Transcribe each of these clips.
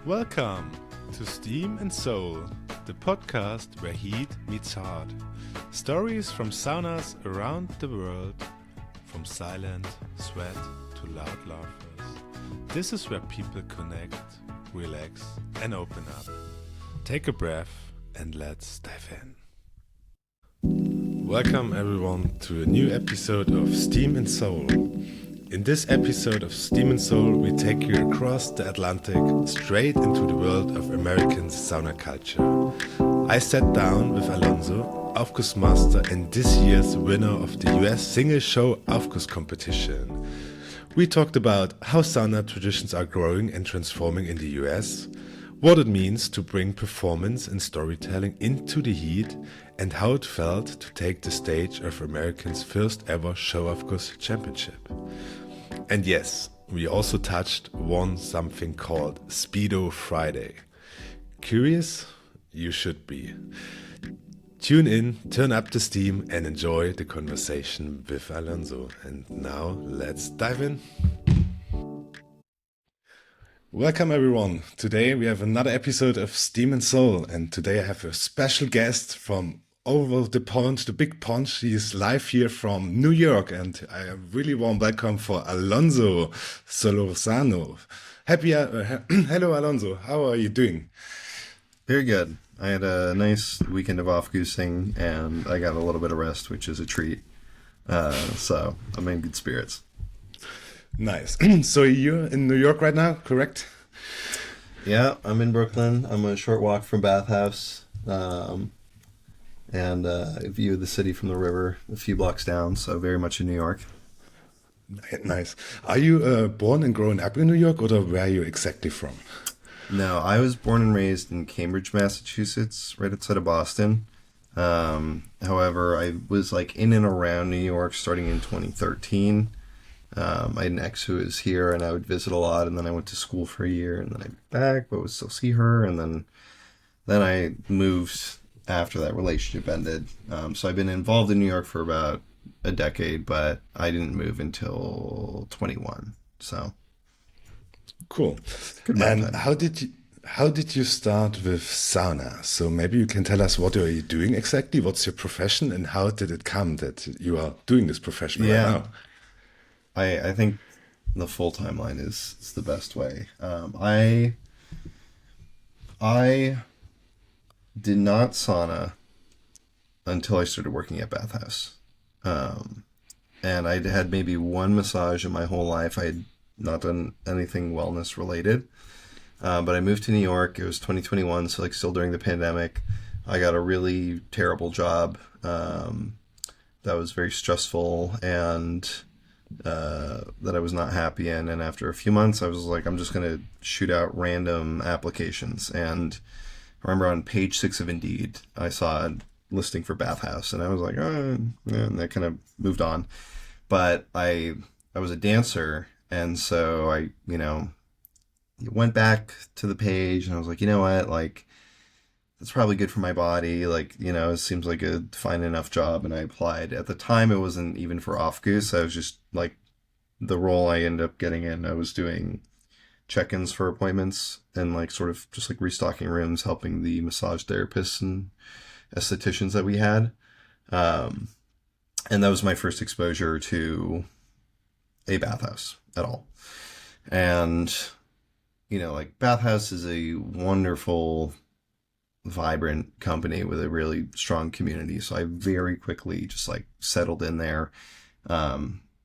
Welcome to Steam and Soul, the podcast where heat meets heart. Stories from saunas around the world, from silent sweat to loud laughers. This is where people connect, relax, and open up. Take a breath and let's dive in. Welcome everyone to a new episode of Steam and Soul. In this episode of Steam and Soul, we take you across the Atlantic, straight into the world of American sauna culture. I sat down with Alonzo, Aufguss master and this year's winner of the US single show Aufguss competition. We talked about how sauna traditions are growing and transforming in the US, what it means to bring performance and storytelling into the heat, and how it felt to take the stage of Americans' first ever Show Aufguss Championship. And yes, we also touched on something called Speedo Friday. Curious? You should be. Tune in, turn up the steam, and enjoy the conversation with Alonso. And now let's dive in. Welcome everyone. Today we have another episode of Steam and Soul, and today I have a special guest from over the pond, the big pond. She is live here from New York, and I really warm welcome for Alonzo Solorzano. Hello Alonzo, how are you doing? Very good. I had a nice weekend of off-goosing, and I got a little bit of rest, which is a treat. So I'm in good spirits. Nice. So you're in New York right now, correct? Yeah, I'm in Brooklyn. I'm a short walk from Bathhouse. And a view of the city from the river a few blocks down, so very much in New York. Nice. Are you born and grown up in New York, or where are you exactly from? No, I was born and raised in Cambridge, Massachusetts, right outside of Boston. However, I was like in and around New York starting in 2013. I had an ex who was here, and I would visit a lot, and then I went to school for a year, and then I went back, but would still see her, and then I moved after that relationship ended. So I've been involved in New York for about a decade, but I didn't move until 21. So cool. And how did you start with sauna? So maybe you can tell us, what are you doing exactly? What's your profession, and how did it come that you are doing this profession right now? I think the full timeline is the best way. I did not sauna until I started working at Bathhouse. And I'd had maybe one massage in my whole life. I had not done anything wellness related. But I moved to New York. It was 2021, so like still during the pandemic. I got a really terrible job that was very stressful and that I was not happy in. And after a few months, I was like, I'm just going to shoot out random applications. And I remember on page 6 of Indeed, I saw a listing for Bathhouse, and I was like, oh, yeah, and that kind of moved on. But I was a dancer, and so I, went back to the page, and I was like, you know what, like, that's probably good for my body. Like, it seems like a fine enough job, and I applied. At the time, it wasn't even for Aufguss. I was just like, the role I ended up getting in, I was doing check-ins for appointments and like sort of just like restocking rooms, helping the massage therapists and estheticians that we had. And that was my first exposure to a bathhouse at all. And, like Bathhouse is a wonderful, vibrant company with a really strong community. So I very quickly just like settled in there.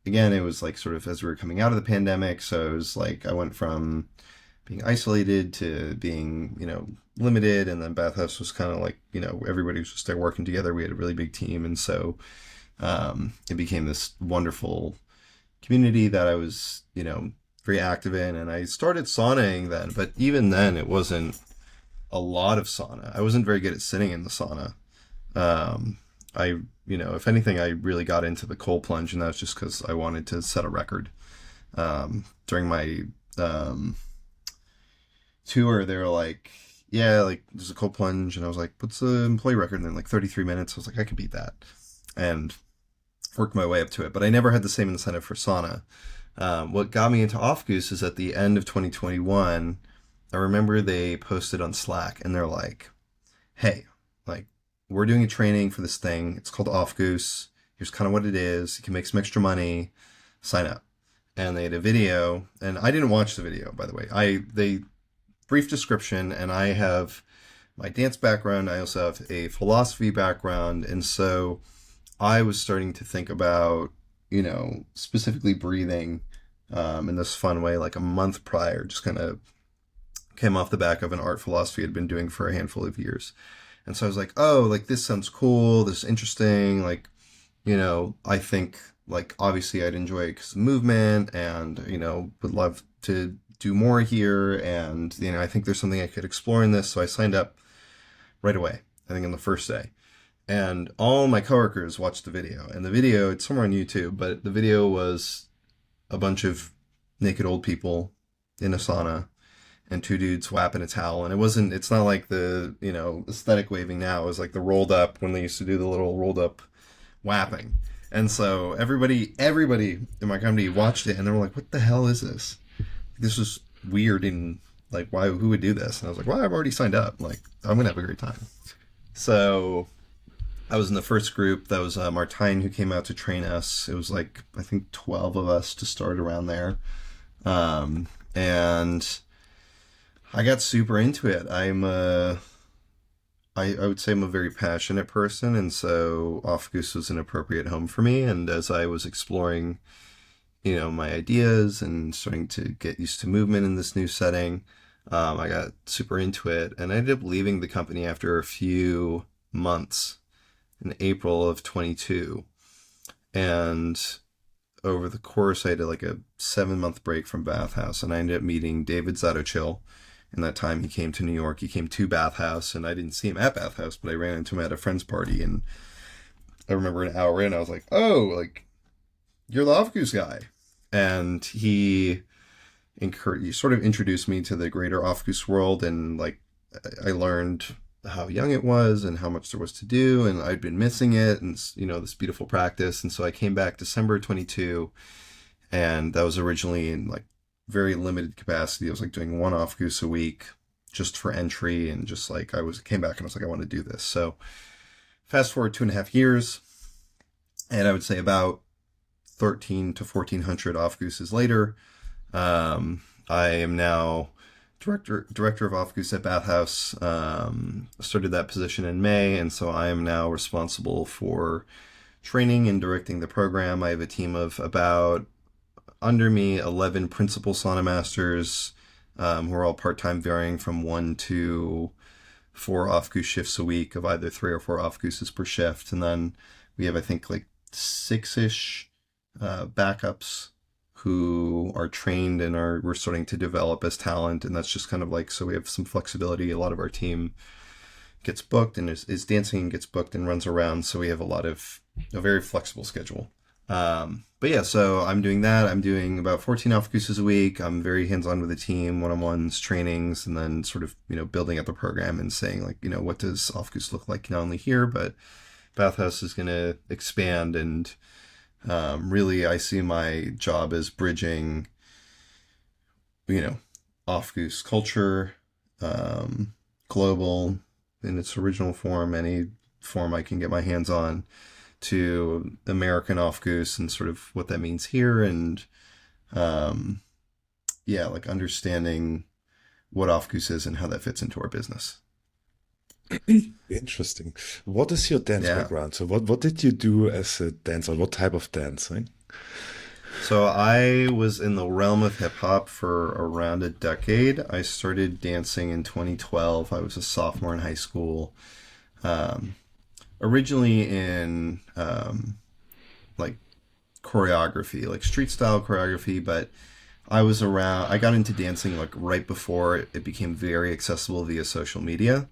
Again, it was like sort of as we were coming out of the pandemic. So it was like I went from being isolated to being, limited. And then Bathhouse was kind of like, everybody was just there working together. We had a really big team. And so it became this wonderful community that I was, very active in. And I started saunaing then. But even then, it wasn't a lot of sauna. I wasn't very good at sitting in the sauna. If anything, I really got into the cold plunge, and that's just because I wanted to set a record. During my tour, they were like, yeah, like there's a cold plunge, and I was like, what's the employee record? And then like 33 minutes, I was like, I could beat that, and worked my way up to it. But I never had the same incentive for sauna. What got me into Aufguss is at the end of 2021, I remember they posted on Slack and they're like, hey, like, we're doing a training for this thing. It's called Aufguss. Here's kind of what it is. You can make some extra money. Sign up. And they had a video, and I didn't watch the video, by the way. They brief description, and I have my dance background. I also have a philosophy background, and so I was starting to think about, specifically breathing in this fun way, like a month prior. Just kind of came off the back of an art philosophy I'd been doing for a handful of years. And so I was like, oh, like, this sounds cool. This is interesting. Like, I think, like, obviously I'd enjoy it because of movement and, would love to do more here. And, I think there's something I could explore in this. So I signed up right away, I think on the first day. And all my coworkers watched the video. And the video, it's somewhere on YouTube, but the video was a bunch of naked old people in a sauna and two dudes whapping a towel. And it's not like the, aesthetic waving now. It was like the rolled up, when they used to do the little rolled up whapping. And so everybody in my company watched it and they were like, what the hell is this? This was weird, and like, who would do this? And I was like, well, I've already signed up. Like, I'm going to have a great time. So I was in the first group. That was Martijn, who came out to train us. It was like, I think 12 of us to start around there. And I got super into it. I would say I'm a very passionate person, and so Aufguss was an appropriate home for me. And as I was exploring, my ideas and starting to get used to movement in this new setting, I got super into it, and I ended up leaving the company after a few months in April of 22. And over the course, I had like a 7-month break from Bathhouse, and I ended up meeting David Zatochil. In that time, he came to New York. He came to Bathhouse, and I didn't see him at Bathhouse, but I ran into him at a friend's party. And I remember an hour in, I was like, "Oh, like, you're the Aufguss guy." And he sort of introduced me to the greater Aufguss world, and like, I learned how young it was and how much there was to do, and I'd been missing it, and this beautiful practice. And so I came back December 22, and that was originally in like very limited capacity. I was like doing one Aufguss a week just for entry, and just like came back and I was like, I want to do this. So fast forward 2.5 years, and I would say about 13 to 1400 Aufgusses later, I am now director of Aufguss at Bathhouse. Started that position in May, and so I am now responsible for training and directing the program. I have a team of about, under me, 11 principal sauna masters, who are all part-time, varying from 1 to 4 Aufguss shifts a week of either 3 or 4 Aufgusses per shift. And then we have, I think, like 6-ish backups who are trained and we're starting to develop as talent. And that's just kind of like, so we have some flexibility. A lot of our team gets booked and is dancing and gets booked and runs around. So we have a very flexible schedule. But yeah, so I'm doing that. I'm doing about 14 Aufgusses a week. I'm very hands-on with the team, one-on-ones, trainings, and then sort of, building up a program and saying like, what does Aufguss look like not only here, but Bathhouse is going to expand. And really, I see my job as bridging, Aufguss culture, global in its original form, any form I can get my hands on, to American Aufguss and sort of what that means here, and like understanding what Aufguss is and how that fits into our business. Interesting. What is your dance background? So what did you do as a dancer? What type of dancing? So I was in the realm of hip hop for around a decade. I started dancing in 2012. I was a sophomore in high school. Originally in like choreography, like street style choreography, but I got into dancing like right before it became very accessible via social media.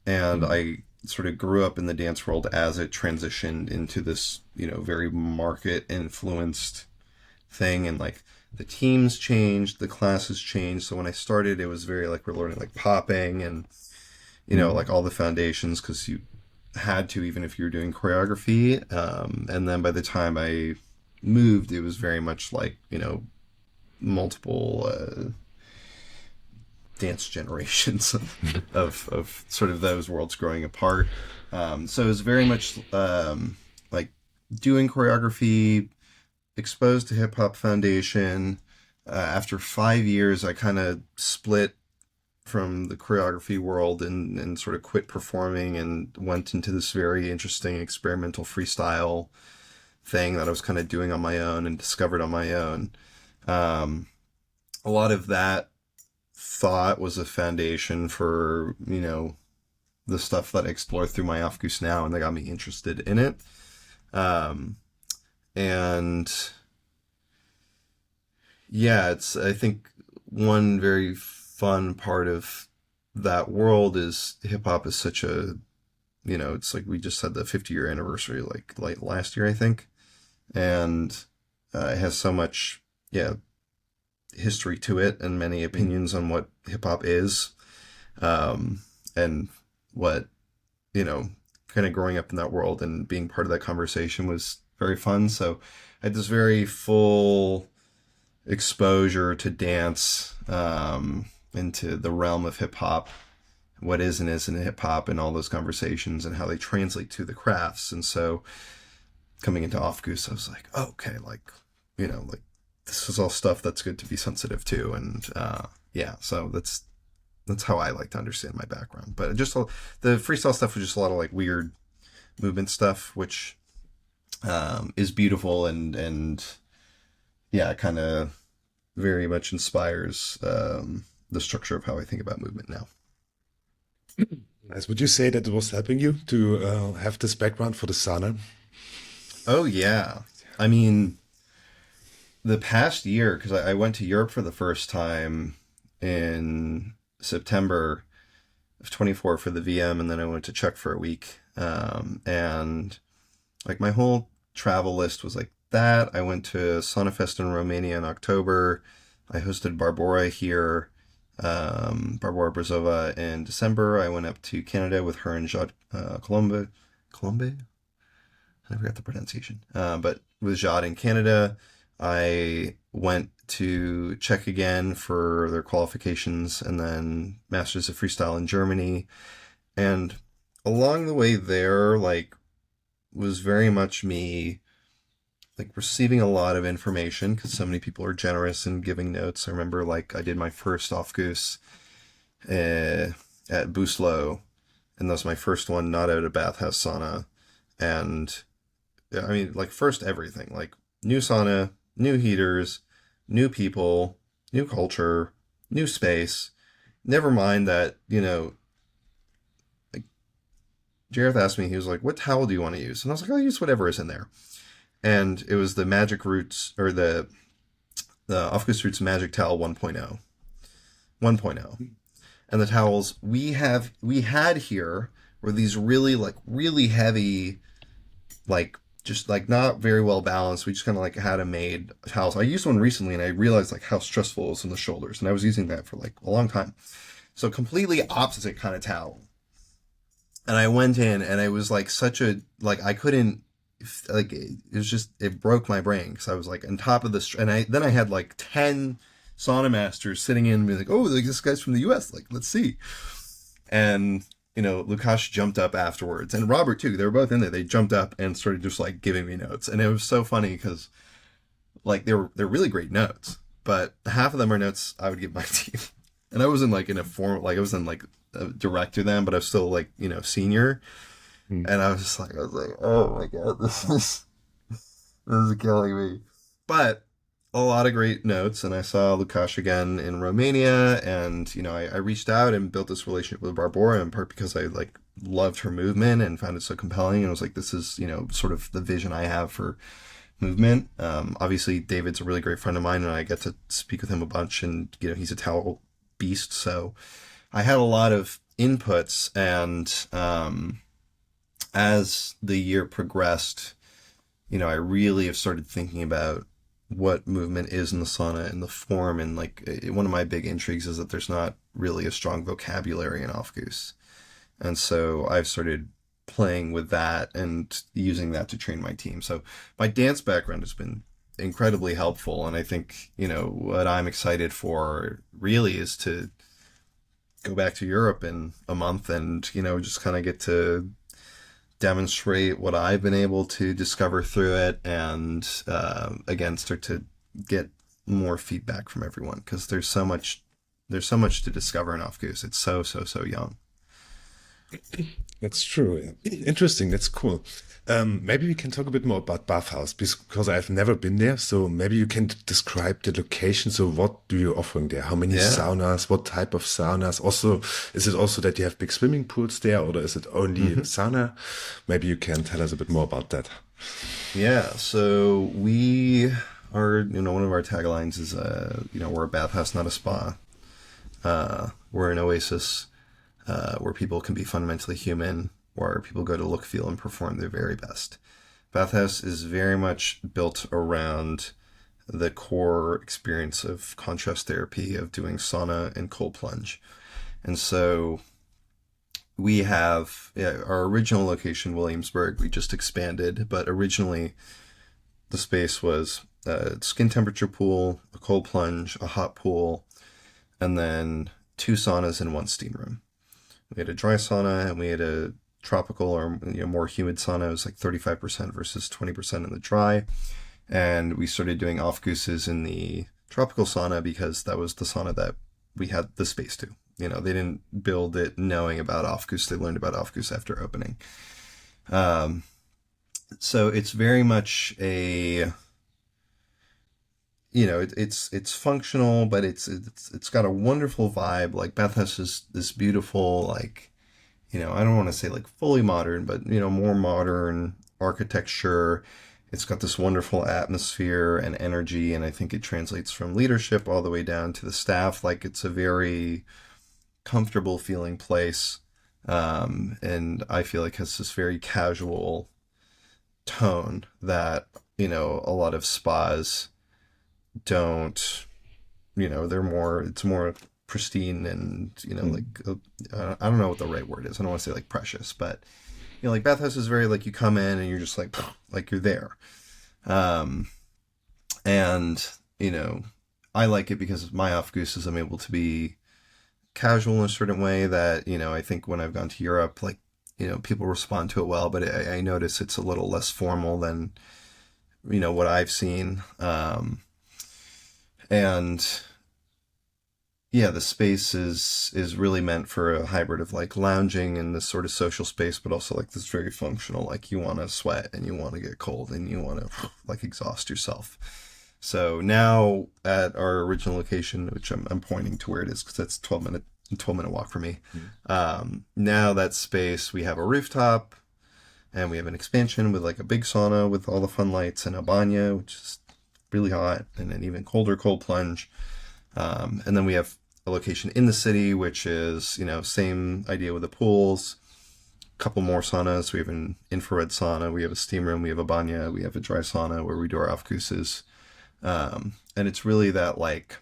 And I sort of grew up in the dance world as it transitioned into this, very market influenced thing. And like the teams changed, the classes changed. So when I started, it was very like, we're learning like popping and, like all the foundations, because you had to, even if you were doing choreography. And then by the time I moved, it was very much like, multiple dance generations of sort of those worlds growing apart. So it was very much like doing choreography, exposed to Hip Hop Foundation. After 5 years, I kind of split from the choreography world and sort of quit performing and went into this very interesting experimental freestyle thing that I was kind of doing on my own and discovered on my own. A lot of that thought was a foundation for, the stuff that I explore through my Aufguss now, and that got me interested in it. And yeah, I think one very fun part of that world is hip hop is such a, it's like we just had the 50-year anniversary, like last year, I think. And it has so much, history to it and many opinions on what hip hop is. And what, kind of growing up in that world and being part of that conversation was very fun. So I had this very full exposure to dance, into the realm of hip hop, what is and isn't hip hop, and all those conversations and how they translate to the crafts. And so coming into Aufguss, I was like, oh, okay, like, this is all stuff that's good to be sensitive to. And so that's how I like to understand my background. But just the freestyle stuff was just a lot of like weird movement stuff, which is beautiful and kind of very much inspires the structure of how I think about movement now. Nice. Would you say that it was helping you to have this background for the sauna? Oh, yeah. I mean, the past year, because I went to Europe for the first time in September of 24 for the VM, and then I went to Czech for a week. And like my whole travel list was like that. I went to Sauna Fest in Romania in October. I hosted Barbora here, Barbora Brazova in December. I went up to Canada with her and Jade Colombe. I forgot the pronunciation. But with Jade in Canada, I went to Czech again for their qualifications and then Masters of Freestyle in Germany. And along the way there, like, was very much me, like, receiving a lot of information because so many people are generous in giving notes. I remember, like, I did my first Aufguss at Buslo, and that was my first one not out of Bathhouse sauna. And I mean, like, first everything, like, new sauna, new heaters, new people, new culture, new space. Never mind that, like, Jareth asked me, he was like, what towel do you want to use? And I was like, I'll use whatever is in there. And it was the Magic Roots, or the Aufguss Roots Magic Towel 1.0. 1.0. And the towels we had here were these really heavy, like, just like not very well balanced. We just kind of like had a made towels. I used one recently and I realized like how stressful it was on the shoulders, and I was using that for like a long time. So completely opposite kind of towel. And I went in and it was like such a, like, I couldn't, like, it was just, it broke my brain because I was like on top of this, and then I had like 10 sauna masters sitting in and be like, oh, like, this guy's from the US, like, let's see. And Lukasz jumped up afterwards, and Robert too. They were both in there. They jumped up and started just like giving me notes, and it was so funny because, like, they're really great notes, but half of them are notes I would give my team, and I wasn't like in a form, like I wasn't like a direct to them, but I was still like senior, and I was like, oh my god, this is killing me, but a lot of great notes. And I saw Lukasz again in Romania, and I reached out and built this relationship with Barbora in part because I like loved her movement and found it so compelling, and I was like, this is sort of the vision I have for movement. Obviously David's a really great friend of mine, and I get to speak with him a bunch, and he's a towel beast, so I had a lot of inputs. And as the year progressed, I really have started thinking about what movement is in the sauna and the form. And like, one of my big intrigues is that there's not really a strong vocabulary in Aufguss. And so I've started playing with that and using that to train my team. So my dance background has been incredibly helpful. And I think, what I'm excited for really is to go back to Europe in a month and, just kind of get to demonstrate what I've been able to discover through it, and again, start to get more feedback from everyone, because there's so much to discover in Aufguss. It's so young. That's true. Interesting. That's cool. Maybe we can talk a bit more about Bathhouse, because I've never been there. So maybe you can describe the location. So what do you offering there? How many Yeah. saunas? What type of saunas? Also, is it also that you have big swimming pools there, or is it only sauna? Maybe you can tell us a bit more about that. Yeah, so we are, one of our taglines is, we're a bathhouse, not a spa. We're an oasis where people can be fundamentally human, where people go to look, feel, and perform their very best. Bathhouse is very much built around the core experience of contrast therapy, of doing sauna and cold plunge. And so we have our original location, Williamsburg. We just expanded, but originally the space was a skin temperature pool, a cold plunge, a hot pool, and then 2 saunas and 1 steam room. We had a dry sauna and we had a tropical, or more humid sauna. It was like 35% versus 20% in the dry. And we started doing Aufgusses in the tropical sauna because that was the sauna that we had the space to. They didn't build it knowing about Aufguss. They learned about Aufguss after opening. So it's very much a, it's functional, but it's got a wonderful vibe. Like, Bathhouse is this beautiful, like, I don't want to say like fully modern, but more modern architecture. It's got this wonderful atmosphere and energy, and I think it translates from leadership all the way down to the staff. Like, it's a very comfortable feeling place, and I feel like has this very casual tone that a lot of spas don't. It's more pristine and like I don't know what the right word is. I don't want to say like precious, but like Bathhouse is very like, you come in and you're just like you're there, and I like it because my Aufgusses, I'm able to be casual in a certain way that I think when I've gone to Europe, like people respond to it well, but I notice it's a little less formal than what I've seen, and yeah, the space is really meant for a hybrid of like lounging and this sort of social space, but also like this very functional, like you want to sweat and you want to get cold and you want to like exhaust yourself. So now at our original location, which I'm pointing to where it is because that's 12-minute walk for me. Now that space, we have a rooftop and we have an expansion with like a big sauna with all the fun lights and a banya, which is really hot, and an even colder cold plunge. And then we have a location in the city, which is, same idea with the pools, a couple more saunas. We have an infrared sauna, we have a steam room, we have a banya, we have a dry sauna where we do our Aufgusses. And it's really that like,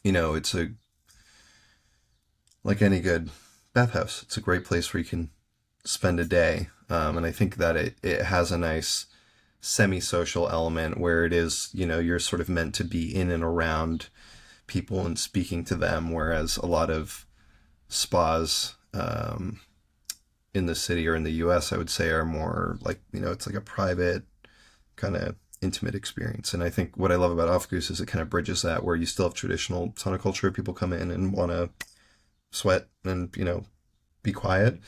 it's like any good bathhouse. It's a great place where you can spend a day. And I think that it has a nice semi-social element where it is, you're sort of meant to be in and around people and speaking to them, whereas a lot of spas in the city or in the US, I would say, are more like, it's like a private kind of intimate experience. And I think what I love about Aufguss is it kind of bridges that, where you still have traditional sauna culture. People come in and want to sweat and, be quiet.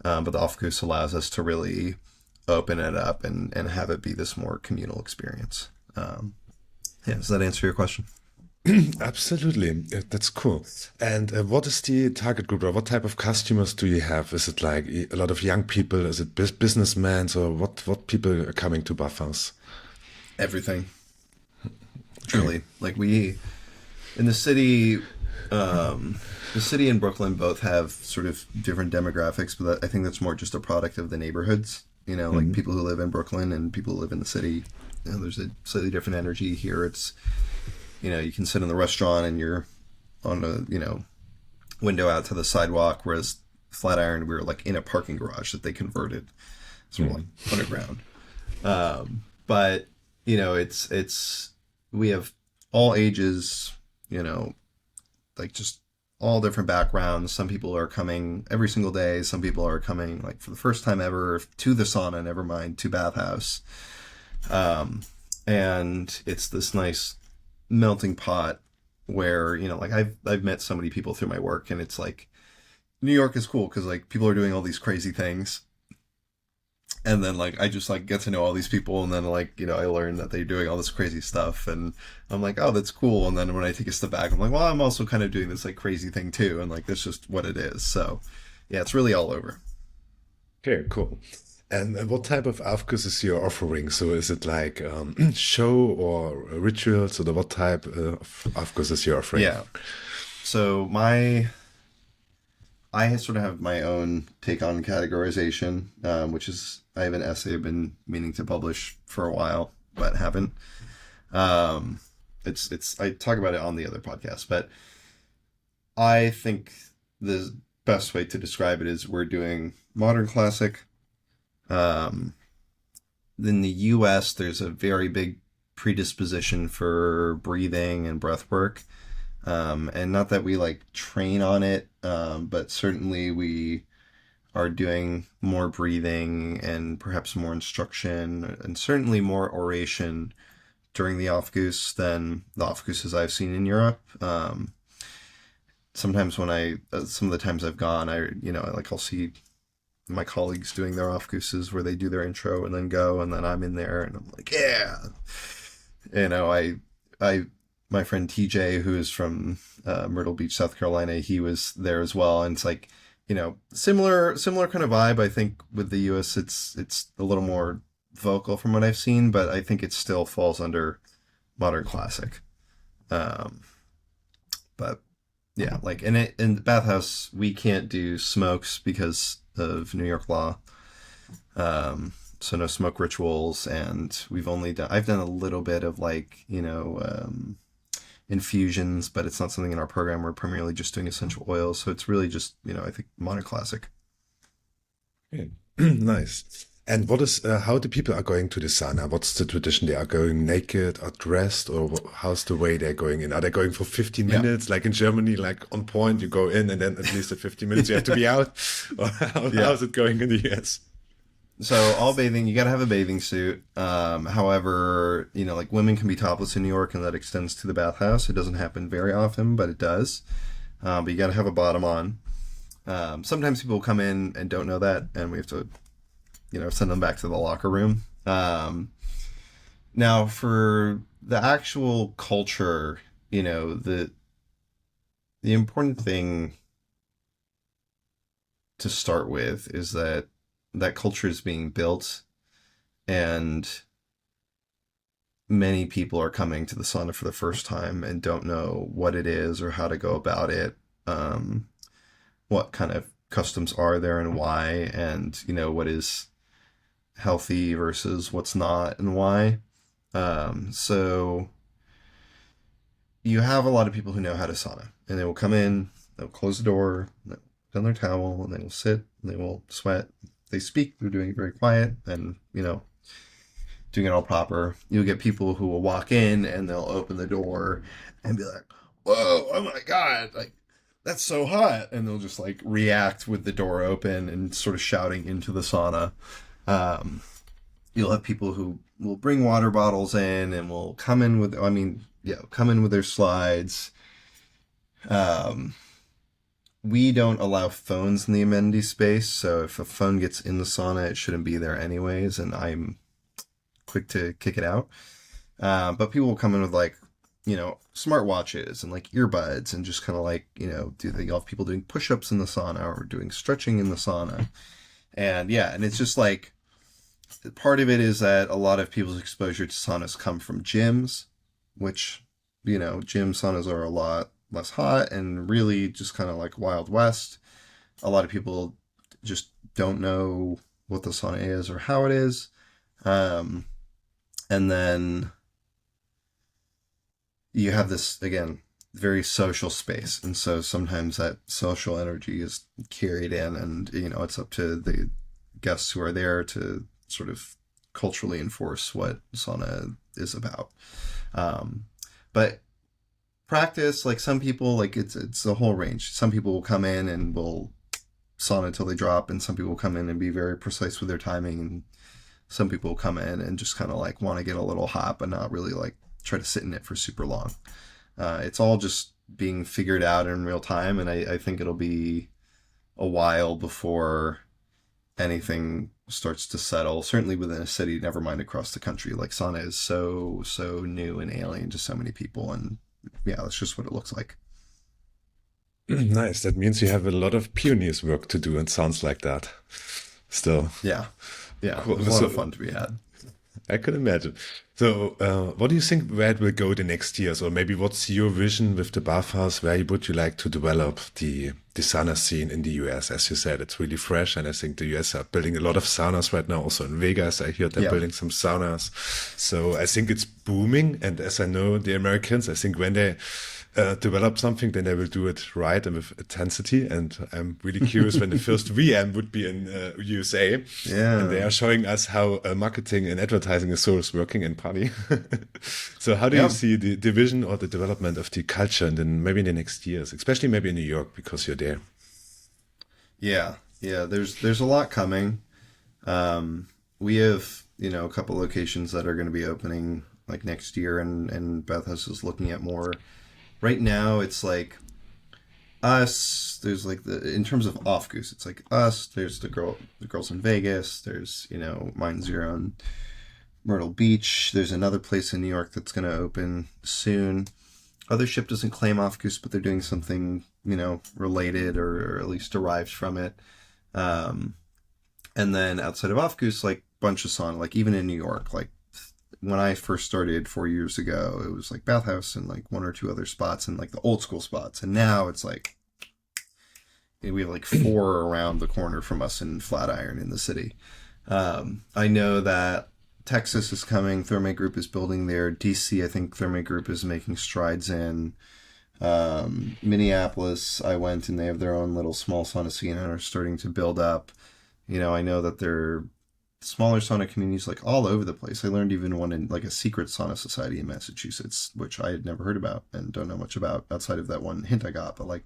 But the Aufguss allows us to really open it up and have it be this more communal experience. Does that answer your question? Absolutely. That's cool. And what is the target group, or what type of customers do you have? Is it like a lot of young people? Is it businessmen? Or what people are coming to Bathhouse? Everything. Truly. Like we, in the city and Brooklyn both have sort of different demographics, but I think that's more just a product of the neighborhoods. Like people who live in Brooklyn and people who live in the city, there's a slightly different energy here. It's, you can sit in the restaurant and you're on a, window out to the sidewalk, whereas Flatiron, we were like in a parking garage that they converted sort of like underground. But, it's, we have all ages, like just all different backgrounds. Some people are coming every single day. Some people are coming like for the first time ever to the sauna, never mind to Bathhouse. And it's this nice melting pot where, you know, like I've met so many people through my work, and it's like New York is cool because like people are doing all these crazy things, and then like I just like get to know all these people, and then like, you know, I learn that they're doing all this crazy stuff, and I'm like, oh, that's cool. And then when I take a step back, I'm like, well, I'm also kind of doing this like crazy thing too, and like that's just what it is. So yeah, it's really all over. Okay, cool. And what type of Aufguss is your offering? So is it like show or ritual? So what type of Aufguss is your offering? Yeah. So I sort of have my own take on categorization, which is I have an essay I've been meaning to publish for a while, but haven't. Um, it's I talk about it on the other podcast, but I think the best way to describe it is we're doing modern classic. Um, in the U.S., there's a very big predisposition for breathing and breath work. And not that we like train on it, but certainly we are doing more breathing and perhaps more instruction and certainly more oration during the Aufguss than the Aufgusses I've seen in Europe. Sometimes some of the times I've gone, like I'll see my colleagues doing their Aufgusses where they do their intro and then go, and then I'm in there and I'm like, yeah, you know, I my friend TJ, who is from Myrtle Beach, South Carolina, he was there as well, and it's like, you know, similar kind of vibe. I think with the US, it's a little more vocal from what I've seen, but I think it still falls under modern classic. Um, but yeah, like in the Bathhouse, we can't do smokes because of New York law. So no smoke rituals, and I've done a little bit of like, you know, infusions, but it's not something in our program. We're primarily just doing essential oils. So it's really just, you know, I think modern classic. Okay. Nice. And what is how the people are going to the sauna? What's the tradition? They are going naked or dressed, or how's the way they're going in? Are they going for 15 Yeah. minutes, like in Germany, like on point? You go in, and then at least at 15 minutes you have to be out. Or Yeah. how's it going in the US? So all bathing, you got to have a bathing suit. However, you know, like women can be topless in New York, and that extends to the bathhouse. It doesn't happen very often, but it does. But you got to have a bottom on. Sometimes people come in and don't know that, and we have to, you know, send them back to the locker room. Now for the actual culture, you know, the important thing to start with is that culture is being built, and many people are coming to the sauna for the first time and don't know what it is or how to go about it, what kind of customs are there and why, and, you know, what is healthy versus what's not and why. So you have a lot of people who know how to sauna, and they will come in, they'll close the door, they'll put on their towel, and they will sit, and they will sweat. They speak, they're doing it very quiet, and, you know, doing it all proper. You'll get people who will walk in and they'll open the door and be like, whoa, oh my God, like, that's so hot. And they'll just like react with the door open and sort of shouting into the sauna. You'll have people who will bring water bottles in and will come in with, come in with their slides. We don't allow phones in the amenity space, so if a phone gets in the sauna, it shouldn't be there anyways, and I'm quick to kick it out. But people will come in with like, you know, smartwatches and like earbuds and just kind of like, you know, you'll have people doing push-ups in the sauna or doing stretching in the sauna. And yeah, and it's just like, part of it is that a lot of people's exposure to saunas come from gyms, which, you know, gym saunas are a lot less hot and really just kind of like Wild West. A lot of people just don't know what the sauna is or how it is. And then you have this, again, very social space. And so sometimes that social energy is carried in, and, you know, it's up to the guests who are there to sort of culturally enforce what sauna is about. But practice, like some people, like it's a whole range. Some people will come in and will sauna until they drop, and some people will come in and be very precise with their timing, and some people will come in and just kind of like want to get a little hot, but not really like try to sit in it for super long. It's all just being figured out in real time, and I think it'll be a while before anything starts to settle. Certainly within a city, never mind across the country. Like sauna is so new and alien to so many people, and yeah, that's just what it looks like. Nice. That means you have a lot of pioneers work to do, and sounds like that. Still, Yeah, yeah, cool. there's a lot of So fun to be had. I could imagine. So, what do you think where it will go the next years, or maybe what's your vision with the Bathhouse? Where would you like to develop the sauna scene in the US? As you said, it's really fresh, and I think the US are building a lot of saunas right now. Also in Vegas, I hear they're Yeah, building some saunas. So I think it's booming. And as I know the Americans, I think when they develop something, then they will do it right and with intensity. And I'm really curious when the first VM would be in USA, and they yeah, are showing us how marketing and advertising is working in Pali. So how do you yeah, see the division or the development of the culture, and then maybe in the next years, especially maybe in New York because you're there? yeah. There's a lot coming. We have, a couple locations that are going to be opening like next year, and Bathhouse is looking at more. Right now, it's like us. There's like in terms of Aufguss, it's like us. There's the girls in Vegas. There's Mine Zero in Myrtle Beach. There's another place in New York that's going to open soon. Othership doesn't claim Aufguss, but they're doing something related or at least derived from it. Um, and then outside of Aufguss, like bunch of sauna, like even in New York, like when I first started 4 years ago, it was like Bathhouse and like one or two other spots and like the old school spots. And now it's like we have like four around the corner from us in Flatiron in the city. I know that Texas is coming. Therme Group is building there. DC, I think Therme Group is making strides in. Minneapolis, I went and they have their own little small sauna scene and are starting to build up. I know that they're smaller sauna communities like all over the place. I learned even one in like a secret sauna society in Massachusetts, which I had never heard about and don't know much about outside of that one hint I got. But like,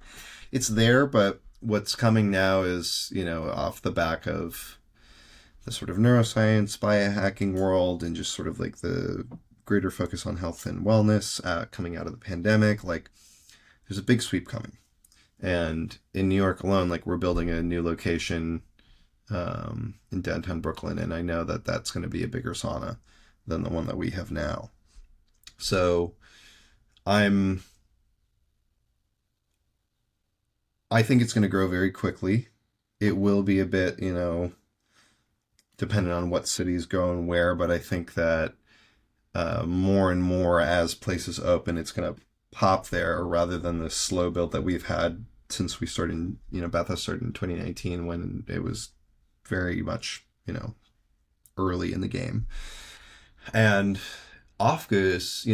it's there. But what's coming now is off the back of the sort of neuroscience, biohacking world, and just sort of like the greater focus on health and wellness coming out of the pandemic. Like, there's a big sweep coming, and in New York alone, like we're building a new location in downtown Brooklyn, and I know that that's going to be a bigger sauna than the one that we have now. So I'm, I think it's going to grow very quickly. It will be a bit, depending on what cities go and where, but I think that more and more as places open, it's going to pop there rather than the slow build that we've had since we started, Bathhouse started in 2019 when it was very much, early in the game. And Aufguss,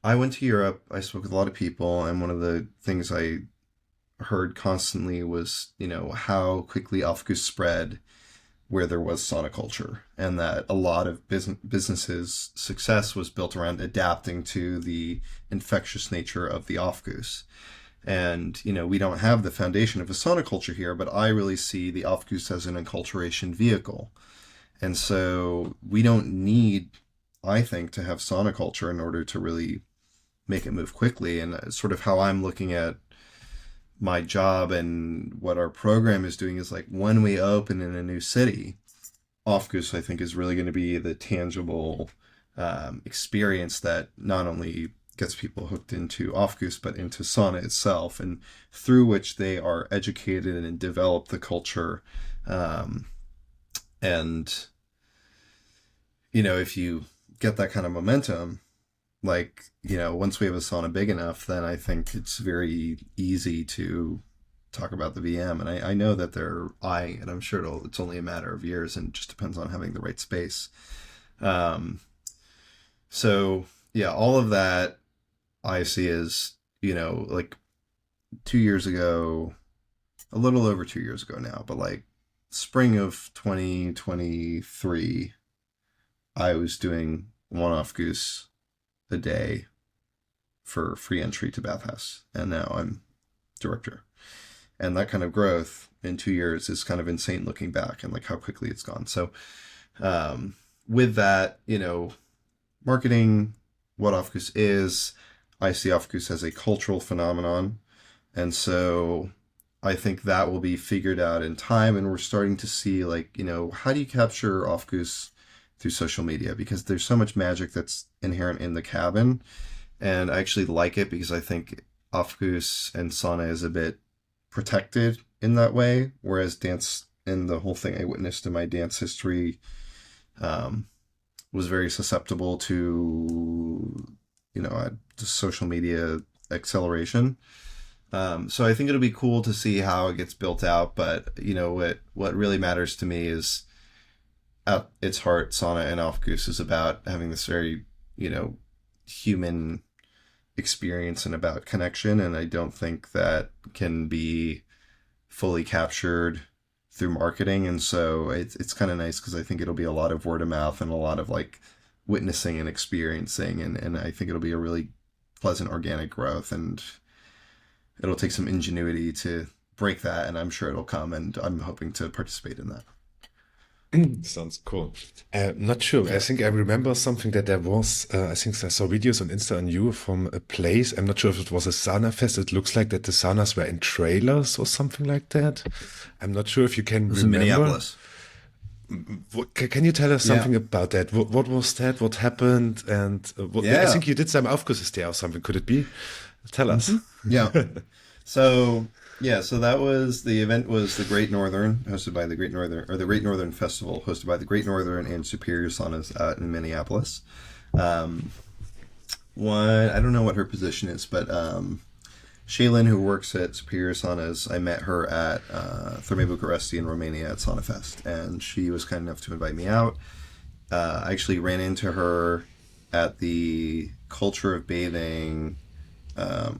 I went to Europe. I spoke with a lot of people, and one of the things I heard constantly was, how quickly Aufguss spread where there was sauna culture, and that a lot of businesses' success was built around adapting to the infectious nature of the Aufguss. And, we don't have the foundation of a sauna culture here, but I really see the Aufguss as an enculturation vehicle. And so we don't need, I think, to have sauna culture in order to really make it move quickly. And sort of how I'm looking at my job and what our program is doing is like when we open in a new city, Aufguss, I think, is really going to be the tangible experience that not only gets people hooked into Aufguss, but into sauna itself, and through which they are educated and develop the culture. And, if you get that kind of momentum, like, once we have a sauna big enough, then I think it's very easy to talk about the VM. And I know that they're eyeing it. I'm sure it's only a matter of years, and it just depends on having the right space. So yeah, all of that I see as, like 2 years ago, a little over 2 years ago now, but like spring of 2023, I was doing one Aufguss a day for free entry to Bathhouse. And now I'm director. And that kind of growth in 2 years is kind of insane looking back and like how quickly it's gone. So with that, marketing, what Aufguss is, I see Aufguss as a cultural phenomenon. And so I think that will be figured out in time. And we're starting to see like, how do you capture Aufguss through social media? Because there's so much magic that's inherent in the cabin. And I actually like it because I think Aufguss and sauna is a bit protected in that way. Whereas dance and the whole thing I witnessed in my dance history was very susceptible to, just social media acceleration. So I think it'll be cool to see how it gets built out. But, what really matters to me is at its heart, sauna and Aufguss is about having this very, human experience and about connection. And I don't think that can be fully captured through marketing. And so it's kind of nice because I think it'll be a lot of word of mouth and a lot of like witnessing and experiencing. And I think it'll be a really pleasant organic growth, and it'll take some ingenuity to break that. And I'm sure it'll come, and I'm hoping to participate in that. Sounds cool. Not sure. I think I remember something that there was, I think I saw videos on Insta on you from a place. I'm not sure if it was a sauna fest. It looks like that the saunas were in trailers or something like that. I'm not sure if you can remember. In Minneapolis. Can you tell us something about that? What was that? What happened? And I think you did some Aufgusses there or something. Could it be? Tell us. Yeah. So that was, the event was the Great Northern, hosted by the Great Northern, or the Great Northern Festival, hosted by the Great Northern and Superior Saunas out in Minneapolis. One, I don't know what her position is, but Shaylin, who works at Superior Saunas, I met her at Thermae Bucharesti in Romania at Sauna Fest, and she was kind enough to invite me out. I actually ran into her at the Culture of Bathing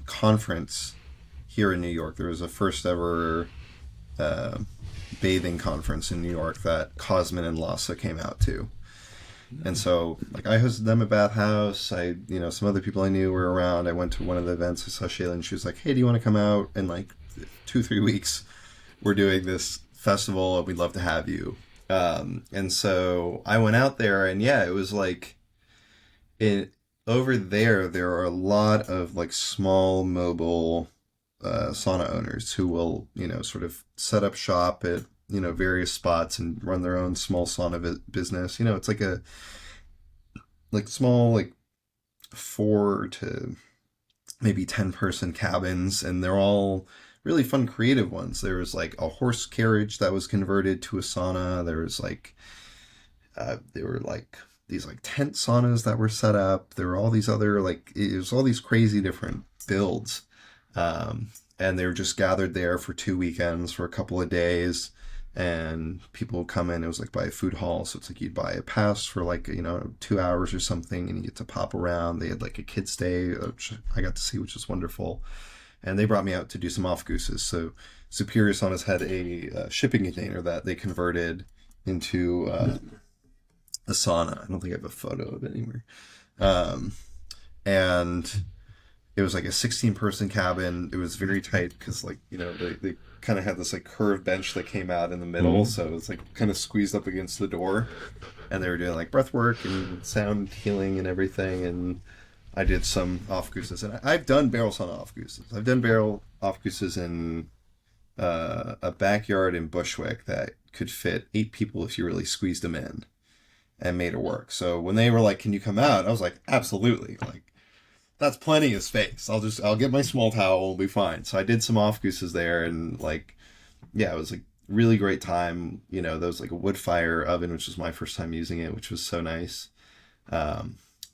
conference here in New York. There was a first ever bathing conference in New York that Cosmin and Lhasa came out to. And so, like, I hosted them at Bathhouse. Some other people I knew were around. I went to one of the events. I saw Shayla, and she was like, "Hey, do you want to come out in like 2-3 weeks? We're doing this festival, and we'd love to have you." And so I went out there, and it was like, over there are a lot of like small mobile sauna owners who will, sort of set up shop at, various spots and run their own small sauna business. It's like a small, 4 to maybe 10 person cabins, and they're all really fun, creative ones. There was like a horse carriage that was converted to a sauna. There was there were these tent saunas that were set up. There were all these other, it was all these crazy different builds. And they were just gathered there for 2 weekends for a couple of days, and people would come in. It was like by a food hall. So it's like you'd buy a pass for 2 hours or something, and you get to pop around. They had like a kid stay, which I got to see, which was wonderful. And they brought me out to do some Aufgusses. So Superior Saunas had a shipping container that they converted into a sauna. I don't think I have a photo of it anywhere. And it was like a 16 person cabin. It was very tight because they kind of had this curved bench that came out in the middle. So it was kind of squeezed up against the door, and they were doing breath work and sound healing and everything. And I did some Aufgusses, and I've done barrel sauna Aufgusses. I've done barrel Aufgusses in a backyard in Bushwick that could fit 8 people if you really squeezed them in and made it work. So when they were like, "Can you come out?" I was like, "Absolutely." That's plenty of space. I'll get my small towel. We'll be fine. So I did some Aufgusses there, and it was really great time. There was a wood fire oven, which was my first time using it, which was so nice. But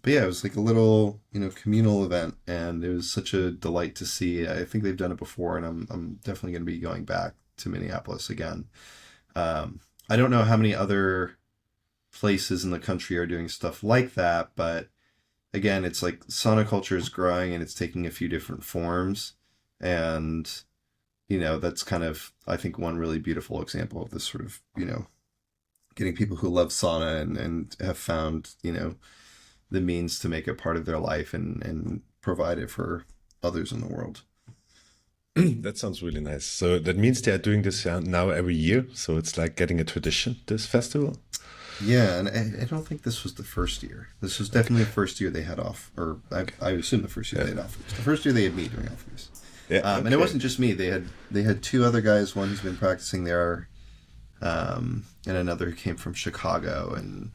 it was a little, communal event, and it was such a delight to see. I think they've done it before, and I'm definitely going to be going back to Minneapolis again. I don't know how many other places in the country are doing stuff like that, but again, it's sauna culture is growing, and it's taking a few different forms. And, that's kind of, I think, one really beautiful example of this sort of, getting people who love sauna and have found, the means to make it part of their life and provide it for others in the world. That sounds really nice. So that means they are doing this now every year. So it's like getting a tradition, this festival. Yeah, and I don't think this was the first year. This was definitely the first year they had off, or I assume the first year they had off. The first year they had me doing off. Yeah. And it wasn't just me. They had two other guys. One who's been practicing there, and another who came from Chicago. And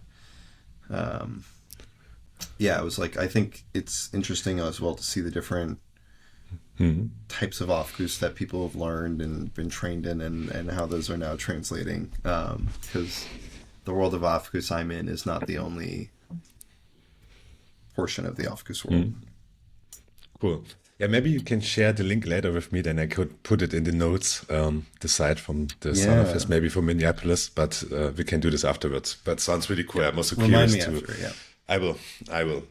yeah, it was like, I think it's interesting as well to see the different types of aufguss that people have learned and been trained in, and how those are now translating. Because the world of aufguss I'm in is not the only portion of the aufguss world. Cool. Yeah, maybe you can share the link later with me, then I could put it in the notes, the site from the Sauna Fest, maybe from Minneapolis, but we can do this afterwards. But sounds really cool. I'm also curious Remind me after, yeah. I will.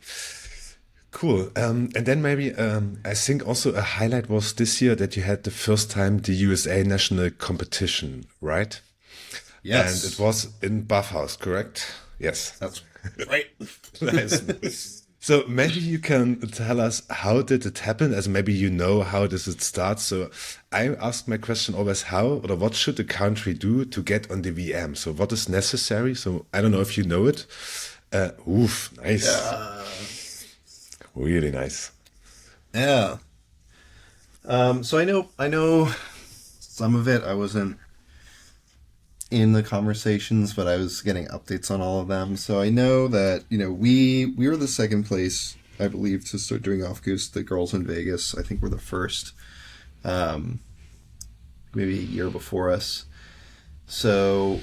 Cool. And then maybe I think also a highlight was this year that you had the first time the USA national competition, right? Yes. And it was in Bathhouse, correct? Yes. That's right. Nice. So maybe you can tell us, how did it happen? As maybe you know, how does it start? So I ask my question always, how or what should the country do to get on the VM? So what is necessary? So I don't know if you know it. Nice. Yeah. Really nice. Yeah. So I know some of it. I wasn't in the conversations, but I was getting updates on all of them. So I know that, we were the second place, I believe, to start doing aufguss. The girls in Vegas, I think, were the first, maybe a year before us. So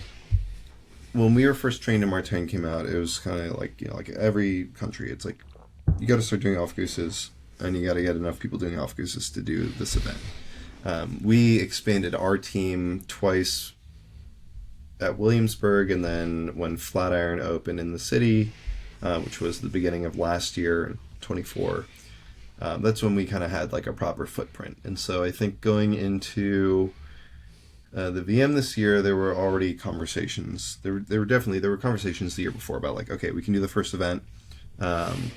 when we were first trained and Martin came out, it was kind of like, like every country, it's like, you got to start doing aufgusses, and you got to get enough people doing aufgusses to do this event. We expanded our team twice at Williamsburg, and then when Flatiron opened in the city, which was the beginning of last year, 24, that's when we kind of had like a proper footprint. And so I think going into the VM this year, there were already conversations. There were conversations the year before about like, okay, we can do the first event.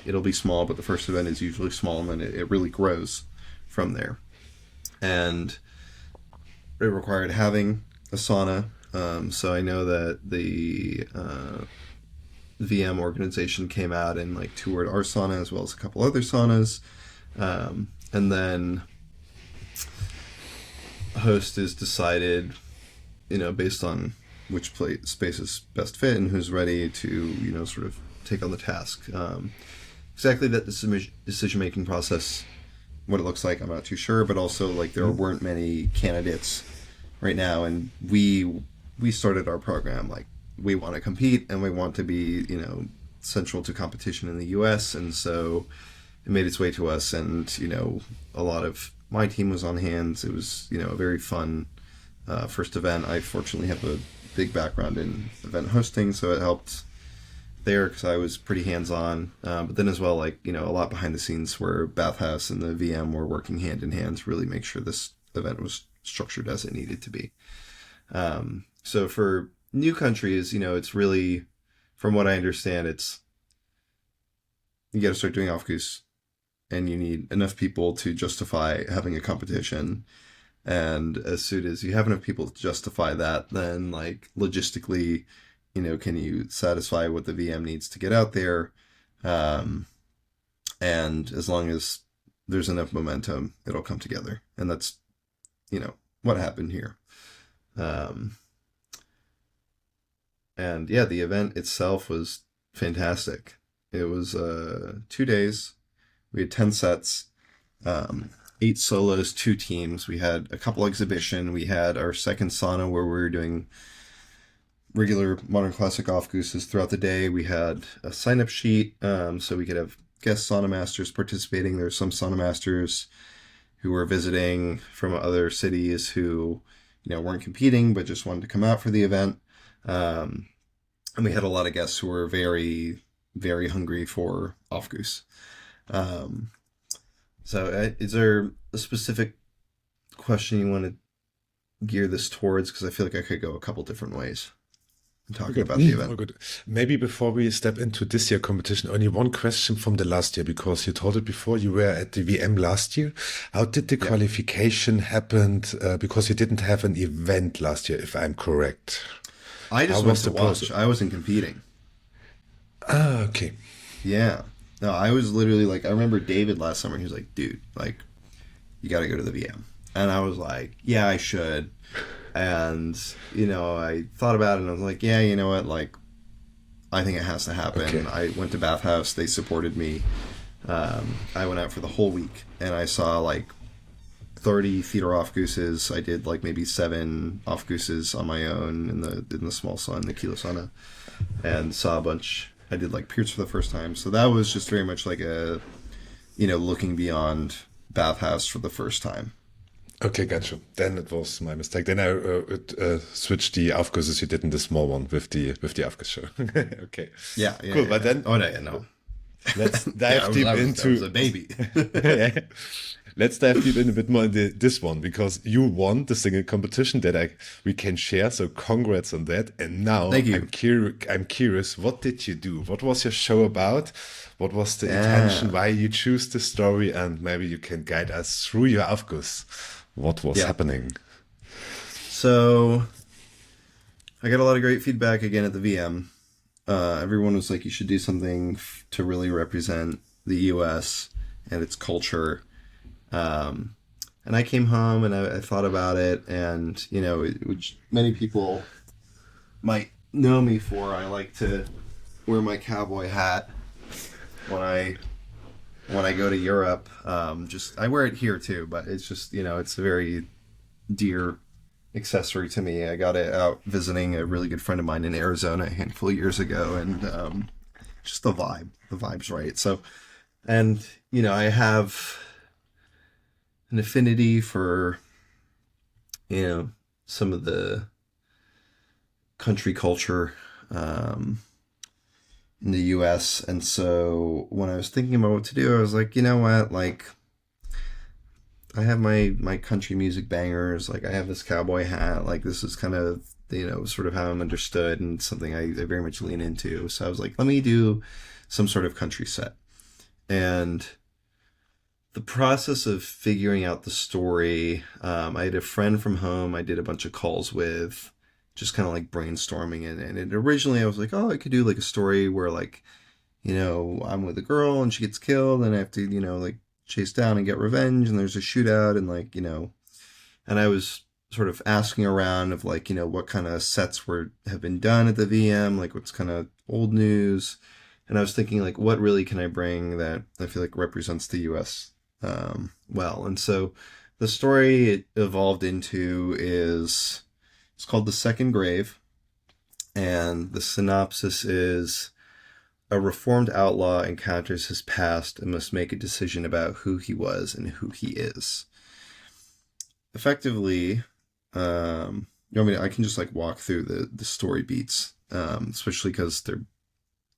It'll be small, but the first event is usually small, and then it really grows from there. And it required having a sauna. So I know that the VM organization came out and like toured our sauna as well as a couple other saunas. And then host is decided, based on which spaces best fit and who's ready to, sort of take on the task. Exactly that decision-making process, what it looks like, I'm not too sure, but also like there weren't many candidates right now, and we started our program like we want to compete and we want to be, central to competition in the US, and so it made its way to us, and a lot of my team was on hand. It was a very fun first event. I fortunately have a big background in event hosting, so it helped there because I was pretty hands-on, but then as well, like, a lot behind the scenes where Bathhouse and the VM were working hand in hand to really make sure this event was structured as it needed to be. So for new countries, it's really, from what I understand, it's, you got to start doing aufguss, and you need enough people to justify having a competition. And as soon as you have enough people to justify that, then like logistically, can you satisfy what the VM needs to get out there? And as long as there's enough momentum, it'll come together. And that's, what happened here. And yeah, the event itself was fantastic. It was 2 days. We had 10 sets, 8 solos, 2 teams. We had a couple exhibition. We had our second sauna where we were doing regular modern classic aufgusses throughout the day. We had a sign-up sheet, so we could have guest sauna masters participating. There's some sauna masters who were visiting from other cities who, weren't competing but just wanted to come out for the event. And we had a lot of guests who were very, very hungry for aufguss. So is there a specific question you want to gear this towards? Because I feel like I could go a couple different ways. and Oh, talking good. about the Oh, event. good. Maybe before we step into this year competition, only one question from the last year, because you told it before, you were at the VM last year. How did the Yeah. qualification happen? Because you didn't have an event last year, if I'm correct. I How just went was to the process? watch. I wasn't competing. Ah, okay. Yeah. No, I was literally like, I remember David last summer. He was like, dude, like, you got to go to the VM. And I was like, yeah, I should. And, I thought about it and I was like, yeah, you know what? Like, I think it has to happen. Okay. I went to Bathhouse. They supported me. I went out for the whole week and I saw like 30 theater off gooses. I did like maybe 7 off gooses on my own in the small sauna, the kilo sauna, and saw a bunch. I did like Pierce for the first time. So that was just very much like looking beyond Bathhouse for the first time. Okay, gotcha. Then it was my mistake. Then I switched the Aufgusses you did in the small one with the Aufguss show. Okay, Yeah, yeah, cool. yeah. But Yeah. then Oh, no, yeah, no. let's Yeah, dive deep I was a into baby. yeah. Let's dive deep in a bit more into this one, because you won the single competition that we can share. So congrats on that. And now Thank I'm you. curious. I'm curious. What did you do? What was your show about? What was the intention? Yeah, Why you choose the story? And maybe you can guide us through your Aufguss. What was yeah. happening? So I got a lot of great feedback again at the VM. Everyone was like, you should do something to really represent the US and its culture. And I came home and I thought about it, and which many people might know me for. I like to wear my cowboy hat when I go to Europe. Just I wear it here too, but it's just it's a very dear accessory to me. I got it out visiting a really good friend of mine in Arizona a handful of years ago, and just the vibe's right. So, and I have an affinity for some of the country culture in the US. And so when I was thinking about what to do, I was like, you know what, like I have my country music bangers, like I have this cowboy hat, like this is kind of sort of how I'm understood and something I very much lean into. So I was like, let me do some sort of country set. And the process of figuring out the story, I had a friend from home I did a bunch of calls with, just kind of like brainstorming. And originally I was like, oh, I could do like a story where like, I'm with a girl and she gets killed and I have to, like chase down and get revenge and there's a shootout and like, and I was sort of asking around of like, what kind of sets have been done at the VM, like what's kind of old news. And I was thinking like, what really can I bring that I feel like represents the US well? And so the story it evolved into it's called The Second Grave. And the synopsis is: a reformed outlaw encounters his past and must make a decision about who he was and who he is. Effectively, I can just like walk through the story beats, especially because they're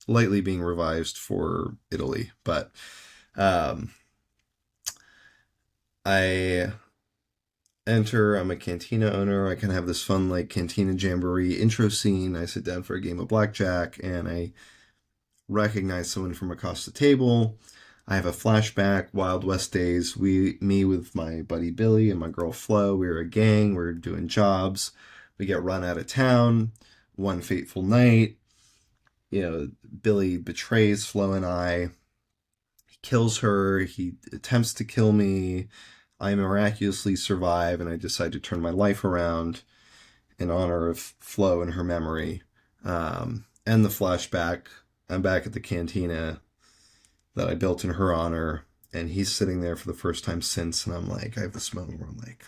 lightly being revised for Italy. But I enter, I'm a cantina owner. I kind of have this fun like cantina jamboree intro scene. I sit down for a game of blackjack and I recognize someone from across the table. I have a flashback, Wild West days. Me with my buddy Billy and my girl Flo, we were a gang, we were doing jobs. We get run out of town. One fateful night, Billy betrays Flo and I. He kills her. He attempts to kill me. I miraculously survive, and I decide to turn my life around in honor of Flo and her memory. And the flashback, I'm back at the cantina that I built in her honor, and he's sitting there for the first time since, and I'm like, I have this moment where I'm like,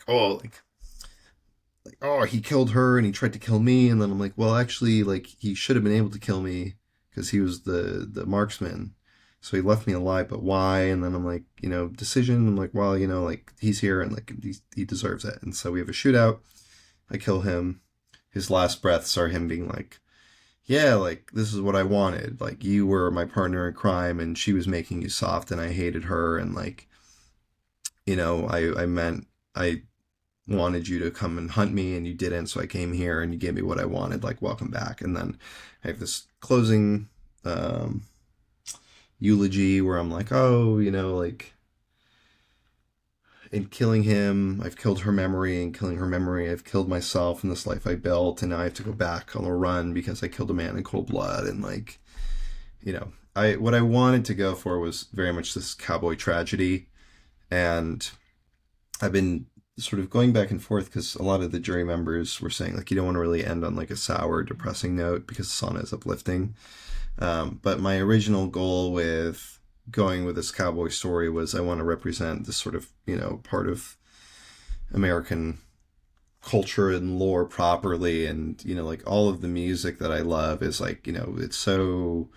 oh, he killed her and he tried to kill me, and then I'm like, well, actually, like, he should have been able to kill me because he was the marksman. So he left me alive, but why? And then I'm like, decision. I'm like, well, like he's here and like he deserves it. And so we have a shootout. I kill him. His last breaths are him being like, yeah, like this is what I wanted. Like you were my partner in crime and she was making you soft and I hated her. And like, I wanted you to come and hunt me and you didn't, so I came here and you gave me what I wanted, like, welcome back. And then I have this closing eulogy where I'm like, oh, like, in killing him, I've killed her memory. In killing her memory, I've killed myself and this life I built. And now I have to go back on a run because I killed a man in cold blood. And like, what I wanted to go for was very much this cowboy tragedy. And I've been sort of going back and forth because a lot of the jury members were saying, like, you don't want to really end on like a sour, depressing note because sauna is uplifting. But my original goal with going with this cowboy story was I want to represent this sort of, part of American culture and lore properly. And, like, all of the music that I love is like, it's so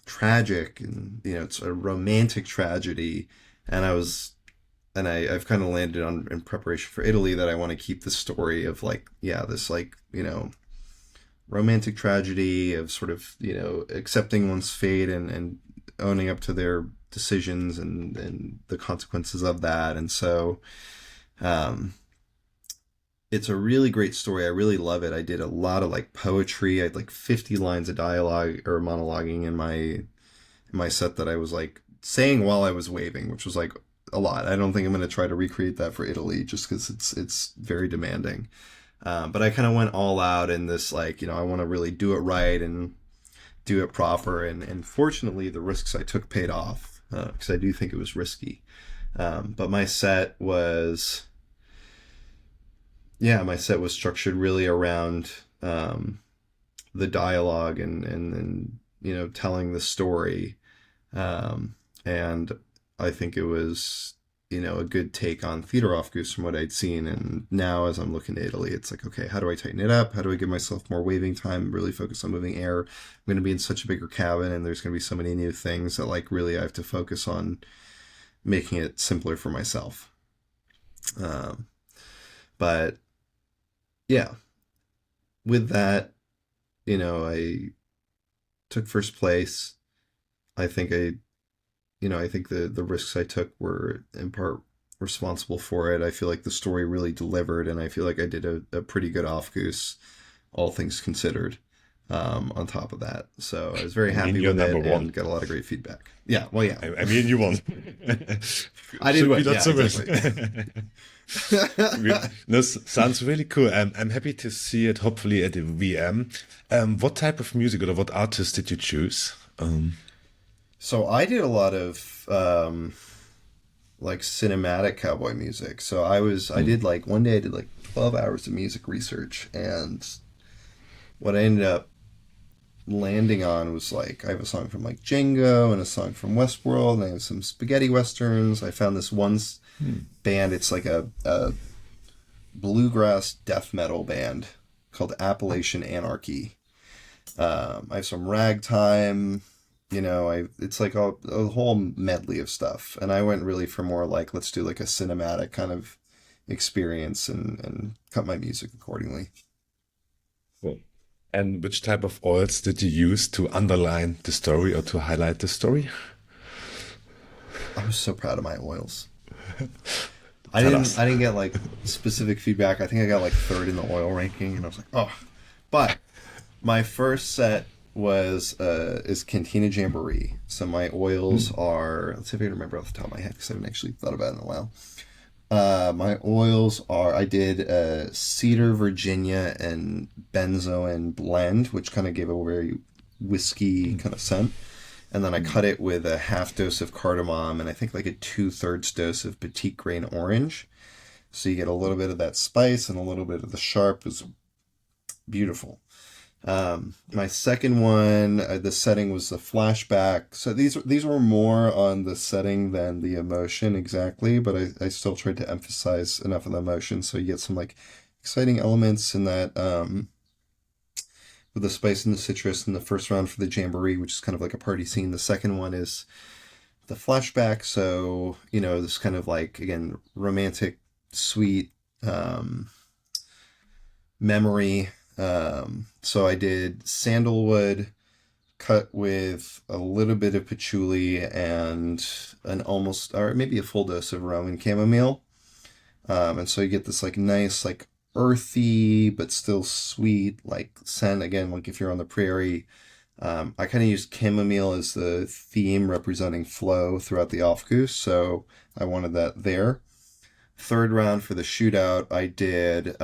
tragic and, it's a romantic tragedy. And I've kind of landed on, in preparation for Italy, that I want to keep the story of like, this like, romantic tragedy of sort of, accepting one's fate and owning up to their decisions and the consequences of that. And so it's a really great story. I really love it. I did a lot of like poetry. I had like 50 lines of dialogue or monologuing in my set that I was like saying while I was waving, which was like a lot. I don't think I'm going to try to recreate that for Italy just because it's very demanding. But I kind of went all out in this, like, I want to really do it right and do it proper. And fortunately, the risks I took paid off because I do think it was risky. But my set was structured really around the dialogue and telling the story. And I think it was, a good take on Theater Aufguss from what I'd seen. And now as I'm looking to Italy, it's like, okay, how do I tighten it up? How do I give myself more waving time, really focus on moving air? I'm going to be in such a bigger cabin and there's going to be so many new things that like really I have to focus on making it simpler for myself. But yeah, with that, I took first place. I think I think the risks I took were in part responsible for it. I feel like the story really delivered, and I feel like I did a pretty good Aufguss, all things considered, on top of that. So I was very happy with it and got a lot of great feedback. Yeah, well, yeah. I mean, you won. I did win. Yeah, exactly. This sounds really cool. I'm happy to see it, hopefully, at the VM. What type of music or what artist did you choose? So I did a lot of like cinematic cowboy music. So I did like one day I did like 12 hours of music research, and what I ended up landing on was like I have a song from like Django and a song from Westworld, and I have some spaghetti westerns. I found this one band. It's like a bluegrass death metal band called Appalachian Anarchy. I have some ragtime. It's like a whole medley of stuff. And I went really for more like, let's do like a cinematic kind of experience and cut my music accordingly. Cool. And which type of oils did you use to underline the story or to highlight the story? I was so proud of my oils. I didn't get like specific feedback. I think I got like third in the oil ranking, and I was like, oh. But my first set is Cantina Jamboree. So my oils are, let's see if I can remember off the top of my head because I haven't actually thought about it in a while. My oils are, I did Cedar, Virginia, and Benzoin blend, which kind of gave a very whiskey kind of scent. And then I cut it with a half dose of cardamom and I think like a 2/3 dose of petite grain orange. So you get a little bit of that spice and a little bit of the sharp. It was beautiful. My second one, the setting was the flashback. So these were more on the setting than the emotion exactly, but I still tried to emphasize enough of the emotion so you get some like exciting elements in that with the spice and the citrus in the first round for the jamboree, which is kind of like a party scene. The second one is the flashback, so this kind of like, again, romantic, sweet memory. So I did sandalwood cut with a little bit of patchouli and or maybe a full dose of Roman chamomile. And so you get this like nice, like earthy, but still sweet, like scent. Again, like if you're on the prairie. I kind of used chamomile as the theme representing flow throughout the Aufguss, so I wanted that there. Third round for the shootout, I did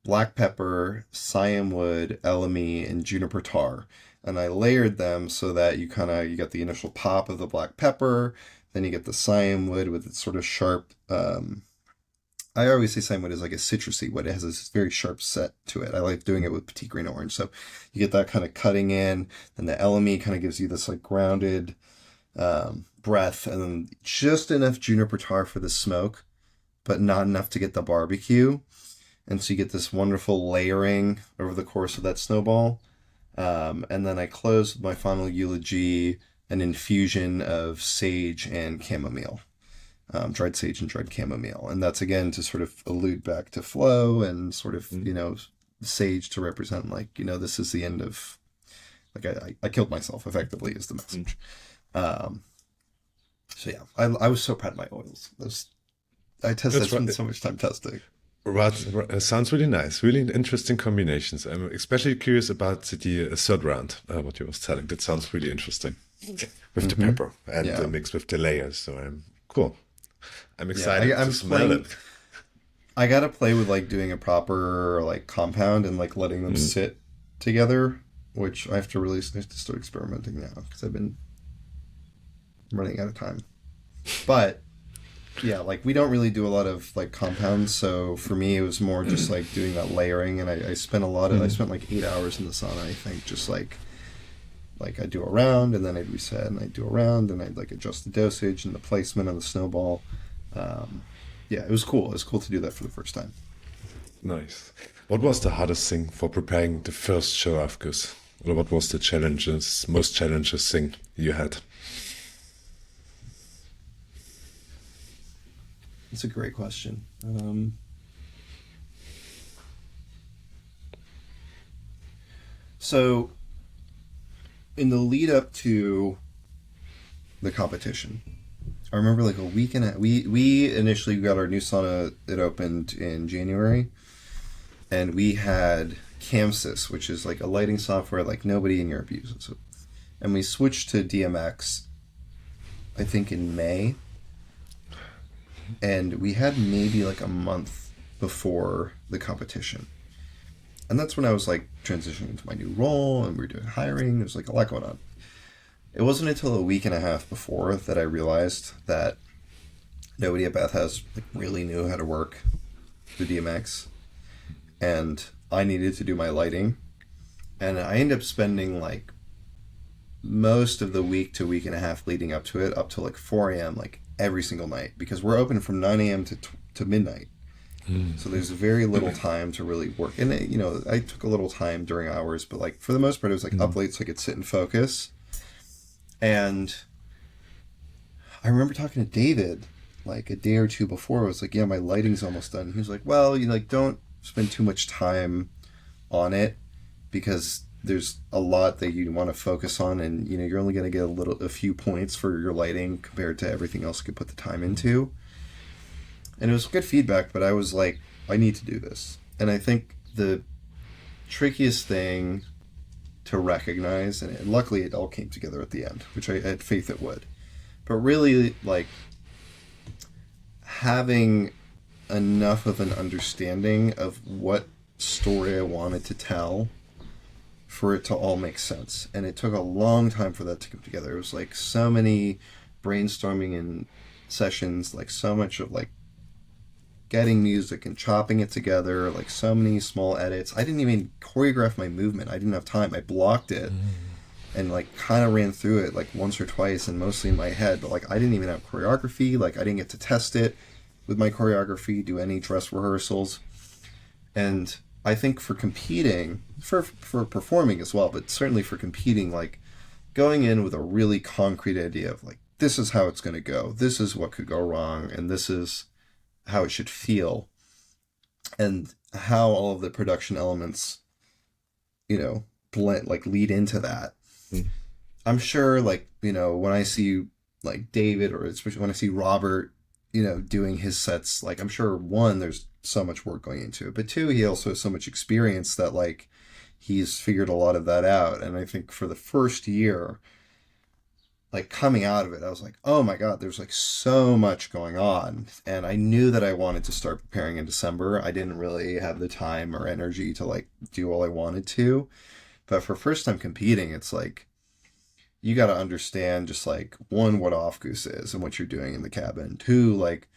black pepper, cyan wood, elemi, and juniper tar. And I layered them so that you get the initial pop of the black pepper, then you get the cyan wood with its sort of sharp. I always say cyan wood is like a citrusy wood. It has this very sharp set to it. I like doing it with petite grain orange. So you get that kind of cutting in, then the elemi kind of gives you this like grounded breath, and then just enough juniper tar for the smoke, but not enough to get the barbecue. And so you get this wonderful layering over the course of that snowball. And then I close with my final eulogy, an infusion of sage and chamomile, dried sage and dried chamomile. And that's again to sort of allude back to flow and sort of, sage to represent like, this is the end of, like I killed myself effectively is the message. So yeah, I was so proud of my oils. I spent so much time testing. Sounds really nice. Really interesting combinations. I'm especially curious about the third round, what you was telling. That sounds really interesting. With the pepper and the mix with the layers. So I'm cool. I'm excited to smell it. I got to play with like doing a proper like compound and like letting them sit together, which I have to start experimenting now because I've been running out of time. But yeah, like we don't really do a lot of like compounds, so for me it was more just like doing that layering, and I spent I spent like 8 hours in the sauna, I think, just like I'd do a round and then I'd reset and I'd do a round and I'd like adjust the dosage and the placement of the snowball. Yeah, it was cool. It was cool to do that for the first time. Nice. What was the hardest thing for preparing the first show Aufguss? Or what was the most challenges thing you had? That's a great question. So, in the lead up to the competition, I remember like a week and we initially got our new sauna. It opened in January, and we had Camsys, which is like a lighting software like nobody in Europe uses it, and we switched to DMX, I think in May. And we had maybe like a month before the competition. And that's when I was like transitioning into my new role and we were doing hiring. There was like a lot going on. It wasn't until a week and a half before that I realized that nobody at Bathhouse like really knew how to work the DMX. And I needed to do my lighting. And I ended up spending like most of the week to week and a half leading up to it, up to like 4 a.m. like every single night, because we're open from 9 a.m. to midnight. So there's very little time to really work. And I took a little time during hours, but like for the most part, it was like up late so I could sit and focus. And I remember talking to David like a day or two before. I was like, yeah, my lighting's almost done. He was like, well, don't spend too much time on it because there's a lot that you want to focus on, and you're only going to get a few points for your lighting compared to everything else you could put the time into. And it was good feedback, but I was like, I need to do this. And I think the trickiest thing to recognize, and luckily it all came together at the end, which I had faith it would, but really like having enough of an understanding of what story I wanted to tell for it to all make sense. And it took a long time for that to come together. It was like so many brainstorming and sessions, like so much of like getting music and chopping it together, like so many small edits. I didn't even choreograph my movement. I didn't have time. I blocked it and like kind of ran through it like once or twice and mostly in my head, but like I didn't even have choreography. Like I didn't get to test it with my choreography, do any dress rehearsals. And I think for competing, for performing as well, but certainly for competing, like going in with a really concrete idea of like, this is how it's going to go. This is what could go wrong. And this is how it should feel. And how all of the production elements, blend, like lead into that. I'm sure like, when I see like David, or especially when I see Robert, doing his sets. Like, I'm sure, one, there's so much work going into it, but two, he also has so much experience that, like, he's figured a lot of that out. And I think for the first year, like, coming out of it, I was like, oh my God, there's like so much going on. And I knew that I wanted to start preparing in December. I didn't really have the time or energy to like do all I wanted to. But for first time competing, it's like, you got to understand just like, one, what Aufguss is and what you're doing in the cabin. Two, like,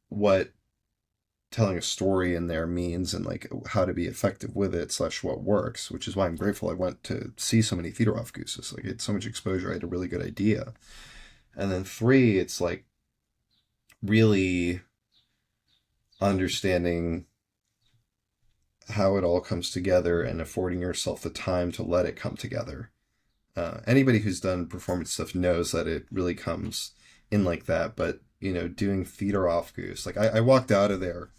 what telling a story in there means and like how to be effective with it / what works, which is why I'm grateful I went to see so many theater Aufgusses. Like, it's so much exposure. I had a really good idea. And then three, it's like really understanding how it all comes together and affording yourself the time to let it come together. Anybody who's done performance stuff knows that it really comes in like that. But, doing theater Aufguss, like I walked out of there.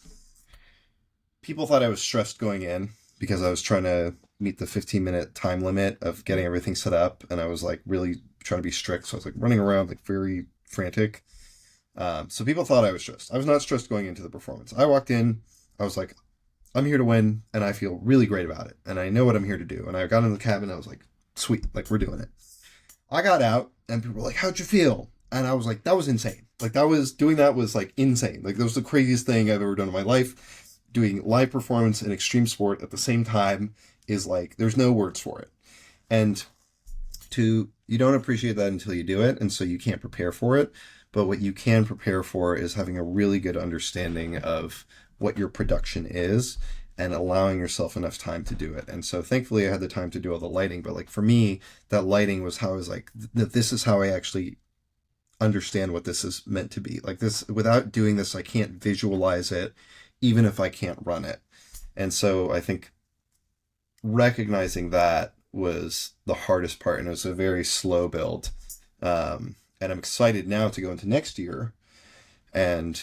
People thought I was stressed going in because I was trying to meet the 15-minute time limit of getting everything set up. And I was like really trying to be strict. So I was like running around like very frantic. So people thought I was stressed. I was not stressed going into the performance. I walked in, I was like, I'm here to win, and I feel really great about it. And I know what I'm here to do. And I got in the cabin, and I was like, sweet, like, we're doing it. I got out, and people were like, how'd you feel? And I was like, that was insane. Like, doing that was like insane. Like, that was the craziest thing I've ever done in my life. Doing live performance and extreme sport at the same time is like, there's no words for it. And you don't appreciate that until you do it, and so you can't prepare for it. But what you can prepare for is having a really good understanding of what your production is and allowing yourself enough time to do it. And so thankfully I had the time to do all the lighting, but like for me, that lighting was how I was like, this is how I actually understand what this is meant to be. Like, this, without doing this, I can't visualize it, even if I can't run it. And so I think recognizing that was the hardest part, and it was a very slow build. And I'm excited now to go into next year and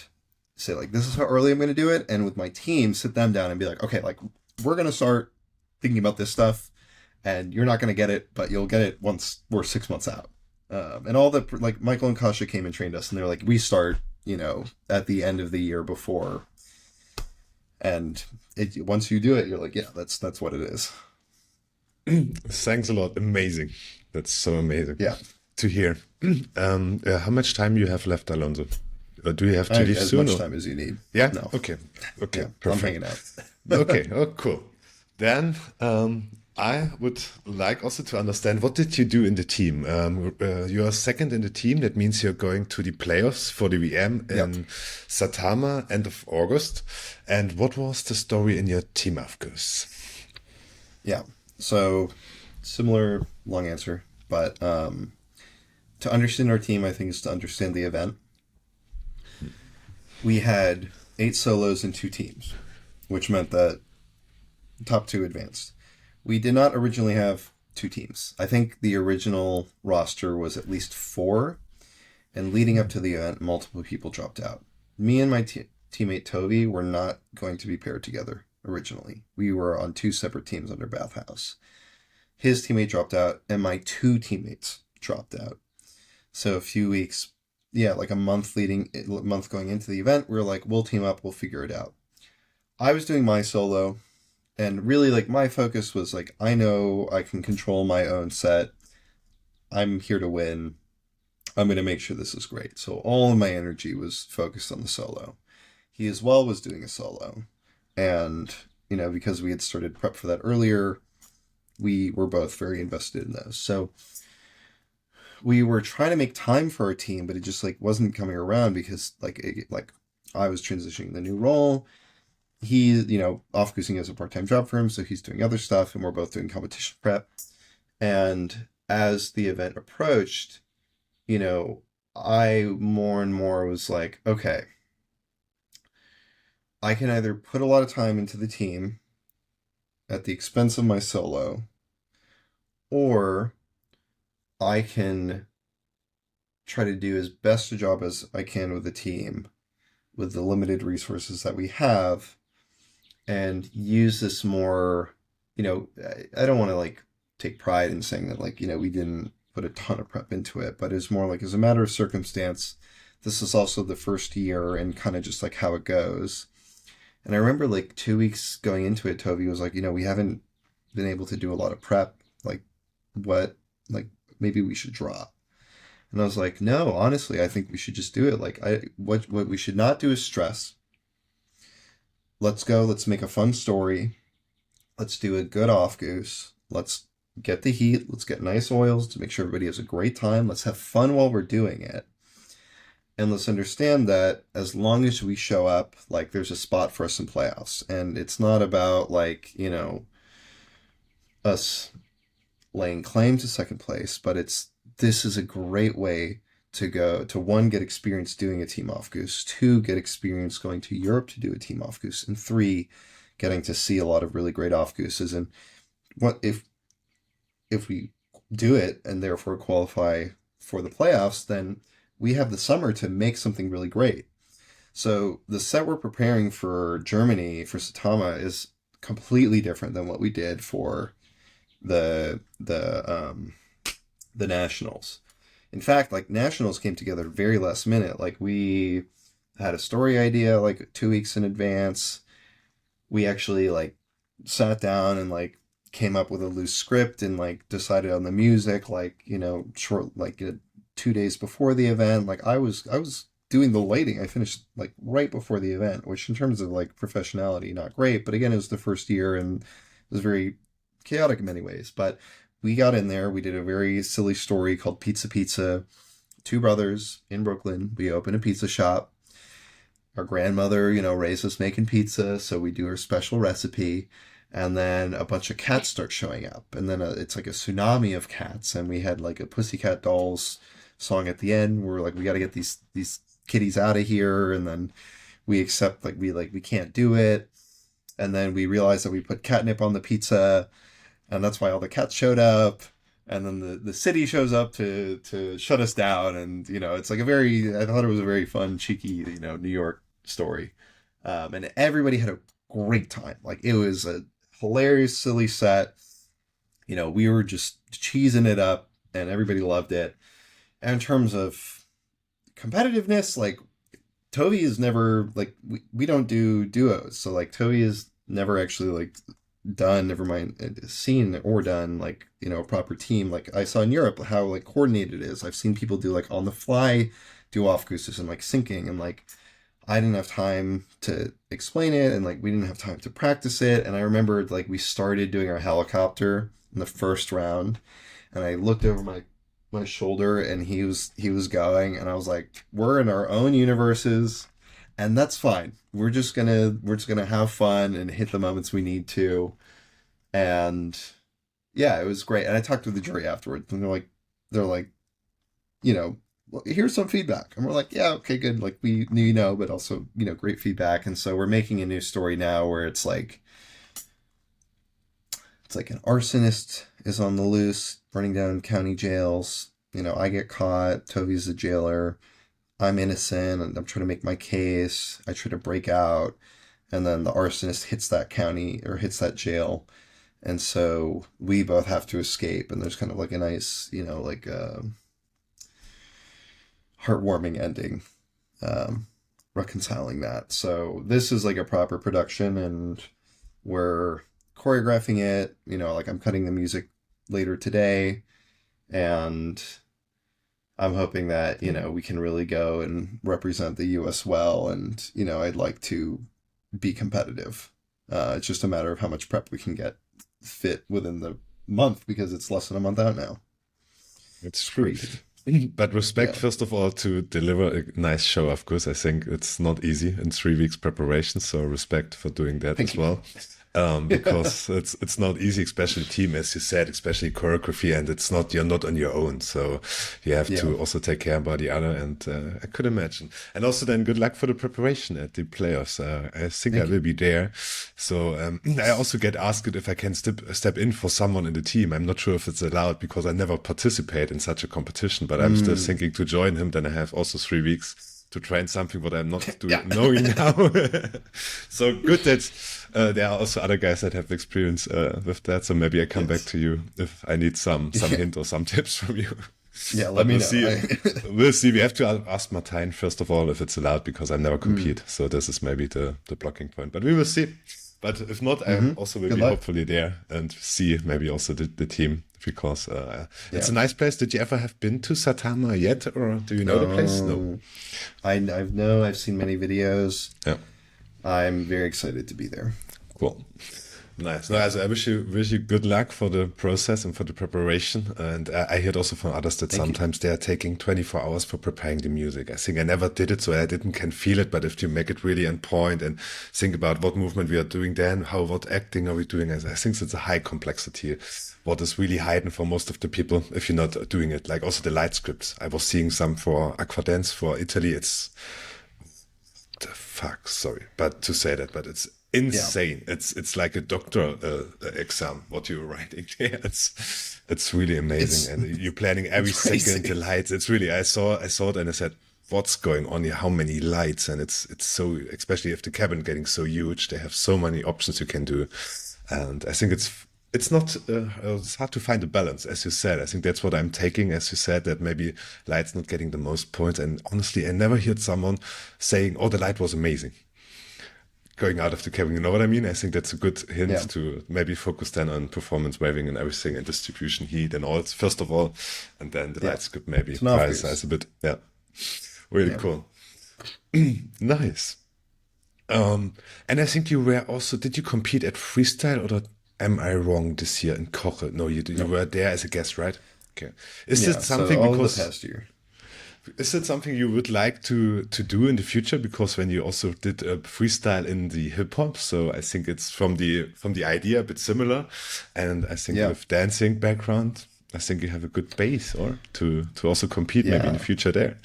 say, like, this is how early I'm going to do it. And with my team, sit them down and be like, okay, like, we're going to start thinking about this stuff, and you're not going to get it, but you'll get it once we're 6 months out. And all the, like, Michael and Kasha came and trained us, and they're like, we start, at the end of the year before. And once you do it, you're like, yeah, that's what it is. Thanks a lot. Amazing. That's so amazing. Yeah. To hear. How much time you have left, Alonso? Or do you have to leave soon? As much time as you need. Yeah? No. Okay. Yeah, Perfect. I'm hanging out. Okay. Oh, cool. Then I would like also to understand, what did you do in the team? You are second in the team. That means you're going to the playoffs for the VM in Saitama, end of August. And what was the story in your team, Aufguss? Yeah. So, similar long answer, but to understand our team, I think, is to understand the event. We had 8 solos and 2 teams, which meant that the top 2 advanced. We did not originally have 2 teams. I think the original roster was at least 4, and leading up to the event, multiple people dropped out. Me and my teammate Toby were not going to be paired together originally. We were on 2 separate teams under Bathhouse. His teammate dropped out, and my 2 teammates dropped out. So a few weeks, like a month going into the event, we were like, we'll team up, we'll figure it out. I was doing my solo, and really, like, my focus was like, I know I can control my own set. I'm here to win. I'm going to make sure this is great. So all of my energy was focused on the solo. He as well was doing a solo. And, because we had started prep for that earlier, we were both very invested in those. So we were trying to make time for our team, but it just like wasn't coming around because like I was transitioning the new role. He, Aufgussing as a part-time job for him, so he's doing other stuff, and we're both doing competition prep. And as the event approached, I more and more was like, okay, I can either put a lot of time into the team at the expense of my solo, or I can try to do as best a job as I can with the team with the limited resources that we have, and use this more, I don't want to like take pride in saying that like, we didn't put a ton of prep into it, but it's more like as a matter of circumstance, this is also the first year and kind of just like how it goes. And I remember like 2 weeks going into it, Toby was like, we haven't been able to do a lot of prep. Like, what, like, maybe we should drop. And I was like, no, honestly, I think we should just do it. Like, what we should not do is stress. Let's go. Let's make a fun story. Let's do a good Aufguss. Let's get the heat. Let's get nice oils to make sure everybody has a great time. Let's have fun while we're doing it. And let's understand that as long as we show up, like, there's a spot for us in playoffs. And it's not about, like, us laying claim to second place, but this is a great way to go to, one, get experience doing a team Aufguss, two, get experience going to Europe to do a team Aufguss, and three, getting to see a lot of really great Aufgusses. And what if we do it and therefore qualify for the playoffs, then we have the summer to make something really great. So the set we're preparing for Germany, for Saitama, is completely different than what we did for the nationals. In fact, like, nationals came together very last minute. Like, we had a story idea like 2 weeks in advance. We actually like sat down and like came up with a loose script and like decided on the music, like, short, like 2 days before the event. Like, I was doing the lighting. I finished like right before the event, which in terms of like professionality, not great. But again, it was the first year and it was very chaotic in many ways. But we got in there. We did a very silly story called Pizza Pizza. Two brothers in Brooklyn. We opened a pizza shop. Our grandmother, raised us making pizza, so we do her special recipe. And then a bunch of cats start showing up. And then it's like a tsunami of cats. And we had like a Pussycat Dolls song at the end. We're like, we got to get these kitties out of here. And then we accept, we can't do it. And then we realized that we put catnip on the pizza. And that's why all the cats showed up. And then the city shows up to shut us down. And, it's like I thought it was a very fun, cheeky, New York story. And everybody had a great time. Like, it was a hilarious, silly set. We were just cheesing it up and everybody loved it. And in terms of competitiveness, like, Toby is never, like, we don't do duos. So, like, Toby is never actually, like, done, never mind seen or done, like, a proper team. Like, I saw in Europe how, like, coordinated it is. I've seen people do, like, on the fly do Aufgusses and, like, syncing, and, like, I didn't have time to explain it, and, like, we didn't have time to practice it. And I remembered, like, we started doing our helicopter in the first round, and I looked over my shoulder, and he was going, and I was like, we're in our own universes, and that's fine. We're just gonna have fun and hit the moments we need to. And yeah, it was great. And I talked to the jury afterwards, and they're like, well, here's some feedback. And we're like, yeah, okay, good. Like, we knew, but also, great feedback. And so we're making a new story now where it's like an arsonist is on the loose, burning down county jails. I get caught. Toby's the jailer. I'm innocent, and I'm trying to make my case. I try to break out, and then the arsonist hits that county or hits that jail. And so we both have to escape, and there's kind of like a nice, heartwarming ending, reconciling that. So this is like a proper production, and we're choreographing it. Like, I'm cutting the music later today, and I'm hoping that, we can really go and represent the US well. And, I'd like to be competitive. It's just a matter of how much prep we can get fit within the month, because it's less than a month out now. It's true. But respect, first of all, to deliver a nice show, of course. I think it's not easy in 3 weeks preparation. So respect for doing that as well. Because it's not easy, especially team, as you said, especially choreography, and you're not on your own, so you have to also take care about the other. And I could imagine. And also then good luck for the preparation at the playoffs. I think I will be there. So I also get asked if I can step in for someone in the team. I'm not sure if it's allowed because I never participate in such a competition, but I'm still thinking to join him. Then I have also 3 weeks to train something what I'm not doing, knowing now. So good that there are also other guys that have experience with that. So maybe I come back to you if I need some hint or some tips from you. Yeah, let But me we'll know. see. We'll see. We have to ask Martijn first of all if it's allowed because I never compete. So this is maybe the blocking point. But we will see. But if not, I also will Good be luck. hopefully there and see maybe also the team because it's Yeah. a nice place. Did you ever have been to Satama yet, or do you know the place? No. Um, I've seen many videos. Yeah. I'm very excited to be there. Cool. Nice. No, I wish you good luck for the process and for the preparation. And I heard also from others that Thank you. sometimes they are taking 24 hours for preparing the music. I think I never did it, so I didn't can feel it. But if you make it really on point and think about what movement we are doing then, what acting are we doing, I think it's a high complexity. What is really hidden for most of the people if you're not doing it. Like also the light scripts. I was seeing some for Aquadance for Italy. It's the fuck, sorry, but to say that, but it's Yeah. insane. It's like a doctor exam what you're writing. It's really amazing, It's and you're planning every it's second the crazy. lights. It's really I saw it and I said, what's going on here? How many lights? And it's so especially if the cabin getting so huge, they have so many options you can do, and I think it's not it's hard to find a balance as you said. I think that's what I'm taking as you said that maybe light's not getting the most points, and honestly I never heard someone saying, oh, the light was amazing going out of the cabin. You know what I mean? I think that's a good Yeah. hint to maybe focus then on performance waving and everything and distribution heat and all first of all, and then the Yeah. lights could maybe It's an off prioritize goose. a bit. Yeah, really Yeah. cool. Nice. And I think you were also, did you compete at freestyle or am I wrong this year in Koche? No, you No. were there as a guest, right? Okay. Is it Yeah. So something all of the because past year. is it something you would like to do in the future? Because when you also did a freestyle in the hip hop, so I think it's from the idea a bit similar, and I think Yeah. with dancing background, I think you have a good base, or to also compete maybe in the Yeah. future there.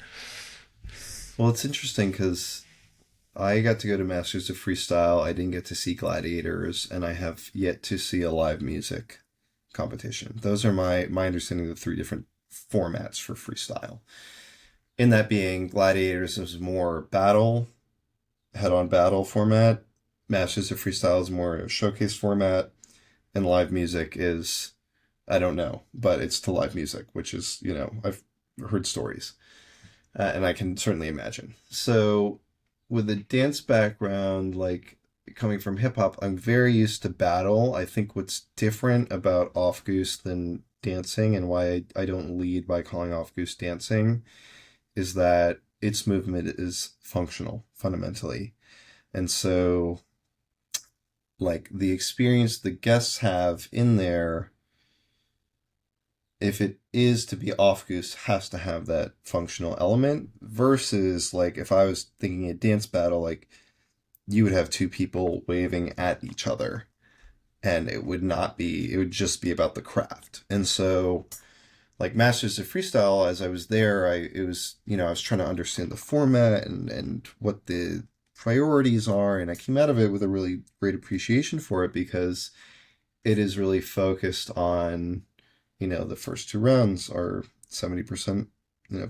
Well, it's interesting because I got to go to Masters of Freestyle. I didn't get to see Gladiators, and I have yet to see a live music competition. Those are my understanding of the three different formats for freestyle. In that being, Gladiators is more battle, head-on battle format. Masters of Freestyle is more a showcase format, and live music is I don't know, but it's to live music, which is I've heard stories, and I can certainly imagine. So, with a dance background, like coming from hip hop, I'm very used to battle. I think what's different about Off Goose than dancing, and why I don't lead by calling Off Goose dancing, is that its movement is functional fundamentally. And so, like the experience the guests have in there, if it is to be off goose, has to have that functional element versus like if I was thinking a dance battle, like you would have two people waving at each other and it would just be about the craft. And so like Masters of Freestyle, as I was there, I was trying to understand the format and what the priorities are, and I came out of it with a really great appreciation for it because it is really focused on, the first two rounds are 70%,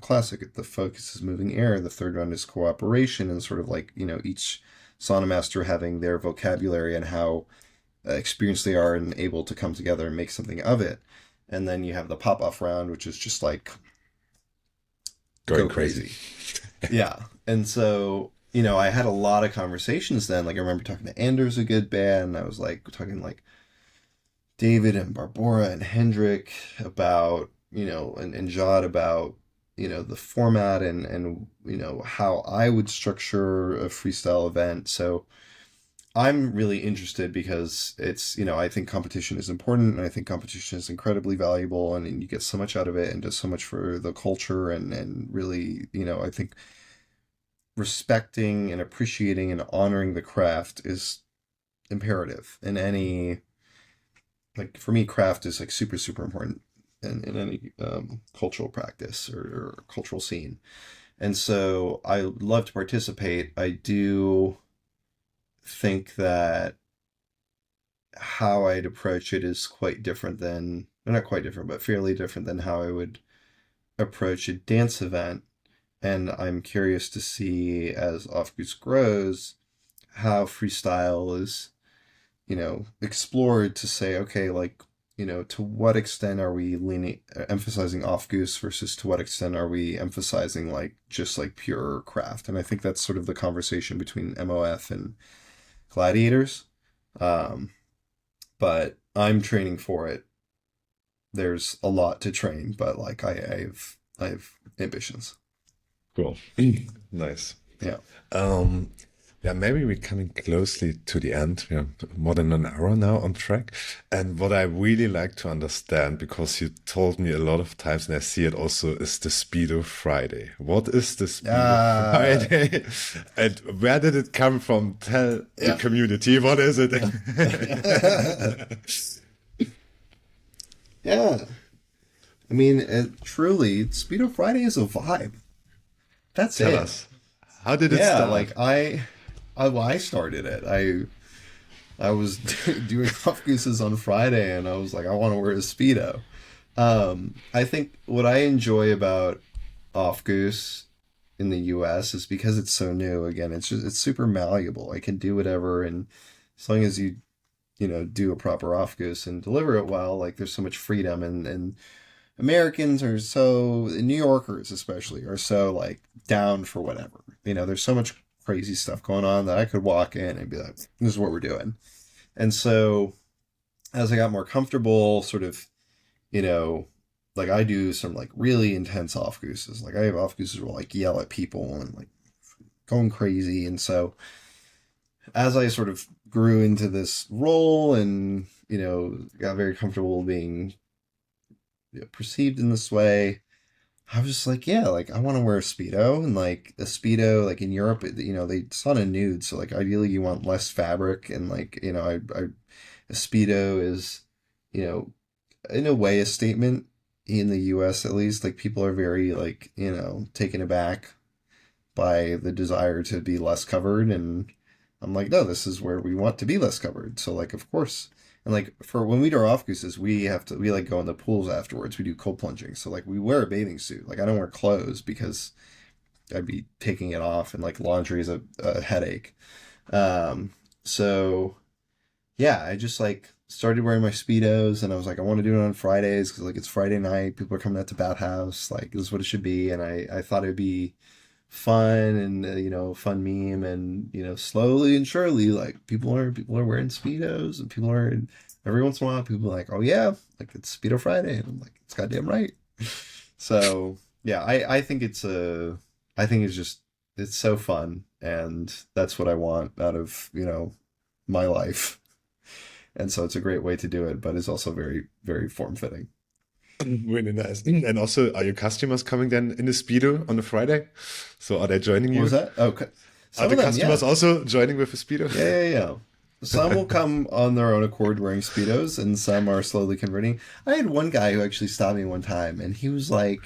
classic. The focus is moving air. The third round is cooperation and sort of like, each sauna master having their vocabulary and how experienced they are and able to come together and make something of it. And then you have the pop off round, which is just like Going go crazy. crazy. Yeah. And so, I had a lot of conversations then. Like I remember talking to Anders a good band. I was like talking like David and Barbara and Hendrik about, and Jod about, the format and how I would structure a freestyle event. So I'm really interested because it's, I think competition is important and I think competition is incredibly valuable and you get so much out of it and does so much for the culture and really, I think respecting and appreciating and honoring the craft is imperative in any, like for me, craft is like super, super important in any cultural practice or cultural scene. And so I love to participate. I do think that how I'd approach it is quite different than, not quite different, but fairly different than how I would approach a dance event. And I'm curious to see as Off Goose grows how freestyle is, explored to say, okay, like, to what extent are we emphasizing Aufguss versus to what extent are we emphasizing like just like pure craft? And I think that's sort of the conversation between MOF and gladiators. But I'm training for it. There's a lot to train, but like I have ambitions. Cool. Nice. Yeah. Yeah, maybe we're coming closely to the end. We are more than an hour now on track. And what I really like to understand, because you told me a lot of times, and I see it also, is the Speedo Friday. What is the Speedo Friday? And where did it come from? Tell the community, what is it? Yeah. I mean, truly, Speedo Friday is a vibe. That's Tell it. us. How did it start? Like I started it. I was doing Aufgusses on Friday, and I was like, I want to wear a Speedo. I think what I enjoy about Aufguss in the U.S. is because it's so new. Again, it's super malleable. I can do whatever, and as long as you do a proper Aufguss and deliver it well, like there's so much freedom, and Americans are so, New Yorkers especially, are so like down for whatever. There's so much crazy stuff going on that I could walk in and be like, this is what we're doing. And so as I got more comfortable, sort of, like I do some like really intense Aufgusses. Like I have Aufgusses where I like yell at people and like going crazy. And so as I sort of grew into this role and, got very comfortable being perceived in this way, I was just like, yeah, like I want to wear a Speedo. And like a Speedo, like in Europe, they sauna nude, so like ideally you want less fabric, and like a Speedo is, in a way a statement in the US at least. Like people are very like taken aback by the desire to be less covered, and I'm like, no, this is where we want to be less covered. So like, of course. And like for when we do Aufgusses, we like go in the pools afterwards. We do cold plunging. So like we wear a bathing suit. Like I don't wear clothes because I'd be taking it off, and like laundry is a headache. So yeah, I just like started wearing my Speedos, and I was like, I want to do it on Fridays because like it's Friday night. People are coming out to Bathhouse. Like this is what it should be. And I thought it'd be fun and fun meme, and slowly and surely like people are wearing Speedos, and every once in a while people are like, oh yeah, like it's Speedo Friday, and I'm like, it's goddamn right. So yeah, I think it's so fun, and that's what I want out of my life, and so it's a great way to do it, but it's also very, very form-fitting. Really nice. And also, are your customers coming then in the Speedo on a Friday? So are they joining you? What was that? Okay. Are the customers also joining with a Speedo? Yeah. Some will come on their own accord wearing Speedos, and some are slowly converting. I had one guy who actually stopped me one time, and he was like,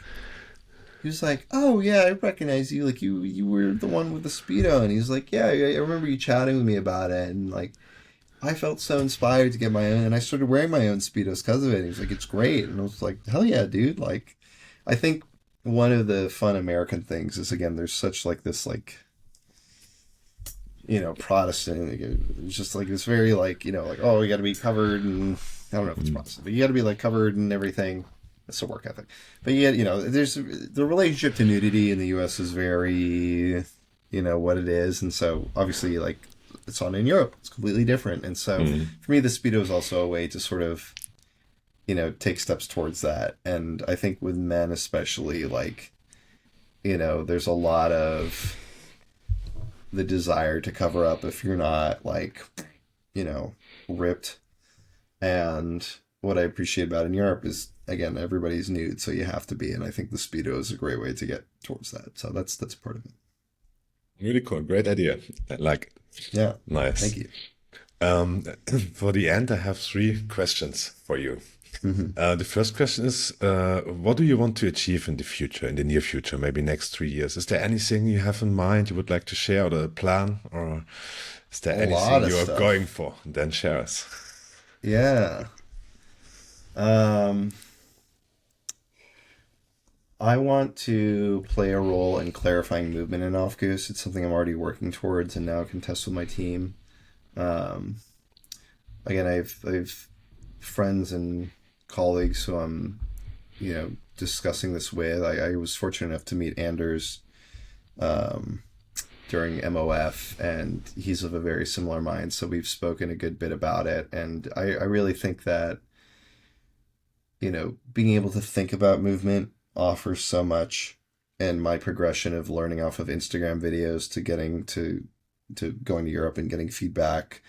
oh yeah, I recognize you. Like you were the one with the Speedo. And he's like, yeah, I remember you chatting with me about it. And like, I felt so inspired to get my own, and I started wearing my own Speedos because of it. And he was like, it's great. And I was like, hell yeah, dude. Like, I think one of the fun American things is, again, there's such like this, like, Protestant, it's just like this very like, like, oh, you got to be covered, and I don't know if it's Protestant, but you got to be like covered and everything. It's a work ethic. But yeah, there's the relationship to nudity in the U.S. is very, what it is. And so obviously like, it's on in Europe. It's completely different. And so for me, the Speedo is also a way to sort of, take steps towards that. And I think with men especially, like, there's a lot of the desire to cover up if you're not like, ripped. And what I appreciate about in Europe is, again, everybody's nude, so you have to be. And I think the Speedo is a great way to get towards that. So that's part of it. Really cool. Great idea. I like it. Yeah. Nice. Thank you. For the end, I have 3 questions for you. The first question is, what do you want to achieve in the near future, maybe next 3 years? Is there anything you have in mind you would like to share, or a plan, or is there anything you are going for? Then share us. Yeah. I want to play a role in clarifying movement in Aufguss. It's something I'm already working towards, and now can test with my team. Again, I've friends in colleagues who I'm, discussing this with. I was fortunate enough to meet Anders um, during MOF, and he's of a very similar mind. So we've spoken a good bit about it. And I really think that, being able to think about movement offers so much. And my progression of learning off of Instagram videos to getting to going to Europe and getting feedback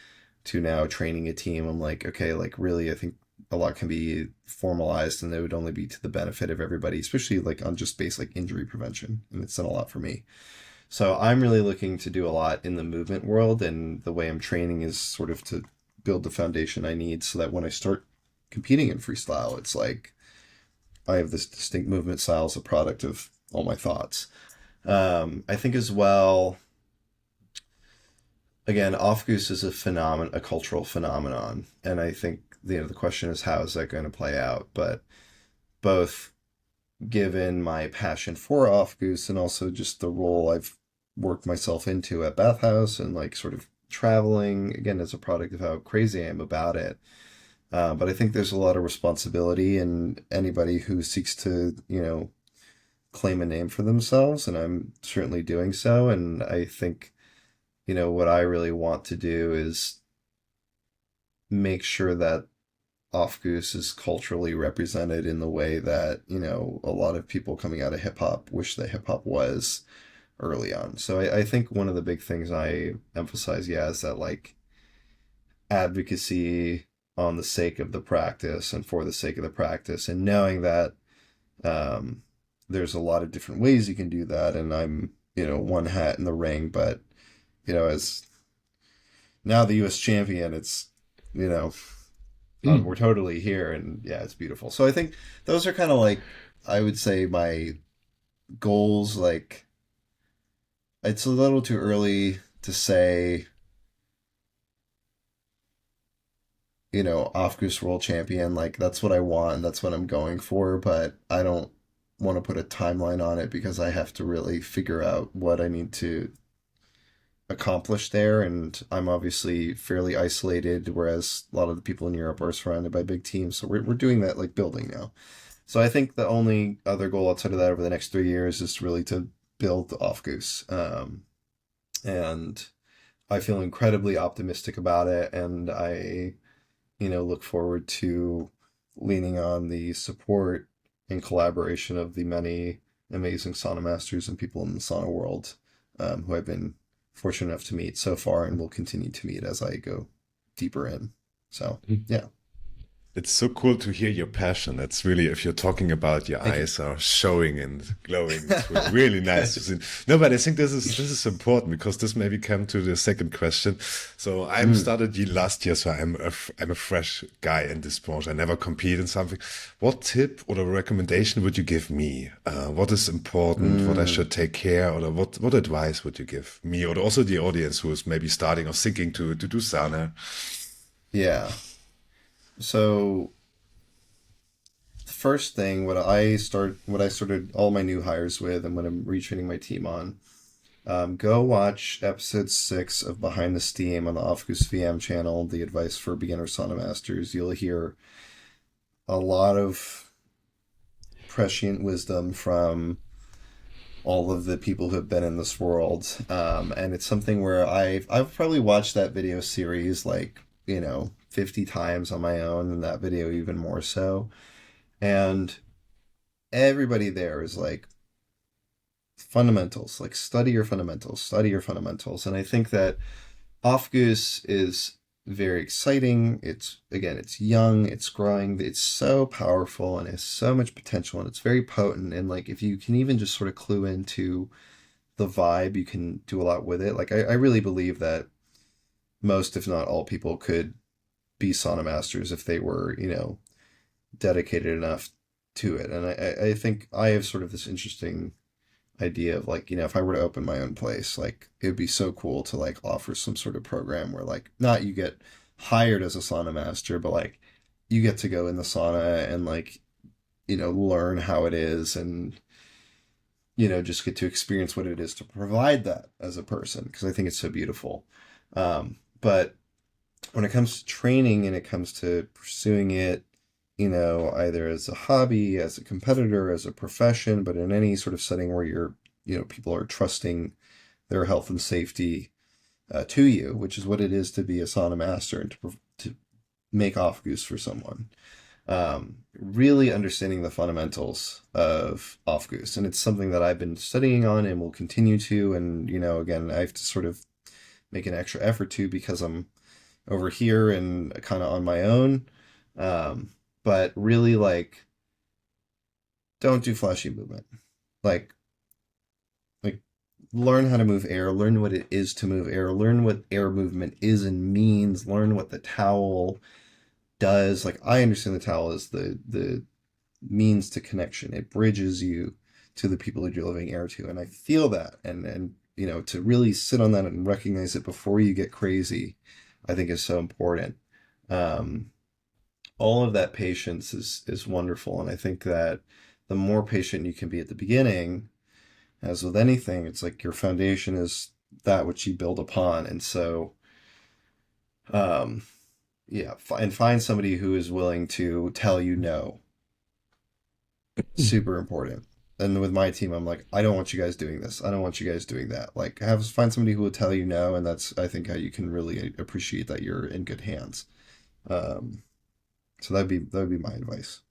to now training a team, I'm like, okay, like really, I think a lot can be formalized and it would only be to the benefit of everybody, especially like on just basic injury prevention. And it's done a lot for me. So I'm really looking to do a lot in the movement world, and the way I'm training is sort of to build the foundation I need so that when I start competing in freestyle, it's like I have this distinct movement style as a product of all my thoughts. I think as well, again, Aufguss is a cultural phenomenon, and I think the question is how is that going to play out? But both given my passion for Aufguss and also just the role I've worked myself into at Bathhouse and like sort of traveling again as a product of how crazy I am about it. But I think there's a lot of responsibility in anybody who seeks to, claim a name for themselves, and I'm certainly doing so. And I think, what I really want to do is make sure that Aufguss is culturally represented in the way that, a lot of people coming out of hip hop wish that hip hop was early on. So I think one of the big things I emphasize, yeah, is that like advocacy on the sake of the practice and for the sake of the practice, and knowing that um, there's a lot of different ways you can do that. And I'm, one hat in the ring, but, as now the US champion, it's, you know, we're totally here, and yeah, it's beautiful. So I think those are kind of like, I would say my goals. Like, it's a little too early to say, Aufguss world champion. Like, that's what I want, and that's what I'm going for. But I don't want to put a timeline on it because I have to really figure out what I need to accomplish there. And I'm obviously fairly isolated, whereas a lot of the people in Europe are surrounded by big teams. So we're doing that like building now. So I think the only other goal outside of that over the next 3 years is really to build Aufguss. And I feel incredibly optimistic about it. And I, look forward to leaning on the support and collaboration of the many amazing sauna masters and people in the sauna world, who I've been fortunate enough to meet so far and will continue to meet as I go deeper in. So, yeah. It's so cool to hear your passion. That's really, if you're talking about your Thank you. eyes are showing and glowing, it's really nice to see. No, but I think this is important because this maybe come to the second question. So I started last year, so I'm a fresh guy in this sport. I never compete in something. What tip or a recommendation would you give me? What is important? What I should take care, or what advice would you give me, or also the audience who is maybe starting or thinking to do sauna? Yeah. So the first thing, what I started all my new hires with, and what I'm retraining my team on, go watch episode 6 of Behind the Steam on the Aufguss VM channel, the advice for beginner sauna masters. You'll hear a lot of prescient wisdom from all of the people who have been in this world. And it's something where I've probably watched that video series like, 50 times on my own, and that video even more so. And everybody there is like fundamentals, like study your fundamentals, study your fundamentals. And I think that Aufguss is very exciting. It's young, it's growing, it's so powerful and has so much potential, and it's very potent. And like, if you can even just sort of clue into the vibe, you can do a lot with it. Like, I really believe that most, if not all, people could be sauna masters if they were, dedicated enough to it. And I think I have sort of this interesting idea of like, if I were to open my own place, like it would be so cool to like offer some sort of program where like not you get hired as a sauna master, but like you get to go in the sauna and like, learn how it is, and, just get to experience what it is to provide that as a person, because I think it's so beautiful. But when it comes to training and it comes to pursuing it, either as a hobby, as a competitor, as a profession, but in any sort of setting where people are trusting their health and safety to you, which is what it is to be a sauna master and to make Aufguss for someone. Really understanding the fundamentals of Aufguss. And it's something that I've been studying on and will continue to. And, again, I have to sort of make an extra effort to because I'm over here and kind of on my own. But really, like, don't do flashy movement. Like, like learn how to move air, learn what it is to move air, learn what air movement is and means, learn what the towel does. Like, I understand the towel is the means to connection. It bridges you to the people that you're living air to. And I feel that. And to really sit on that and recognize it before you get crazy, I think is so important. Um, all of that patience is wonderful. And I think that the more patient you can be at the beginning, as with anything, it's like your foundation is that which you build upon. And so, um, yeah, and find somebody who is willing to tell you no. Super important. And with my team, I'm like, I don't want you guys doing this. I don't want you guys doing that. Like, find somebody who will tell you no, and that's, I think, how you can really appreciate that you're in good hands. Um, so that'd be my advice.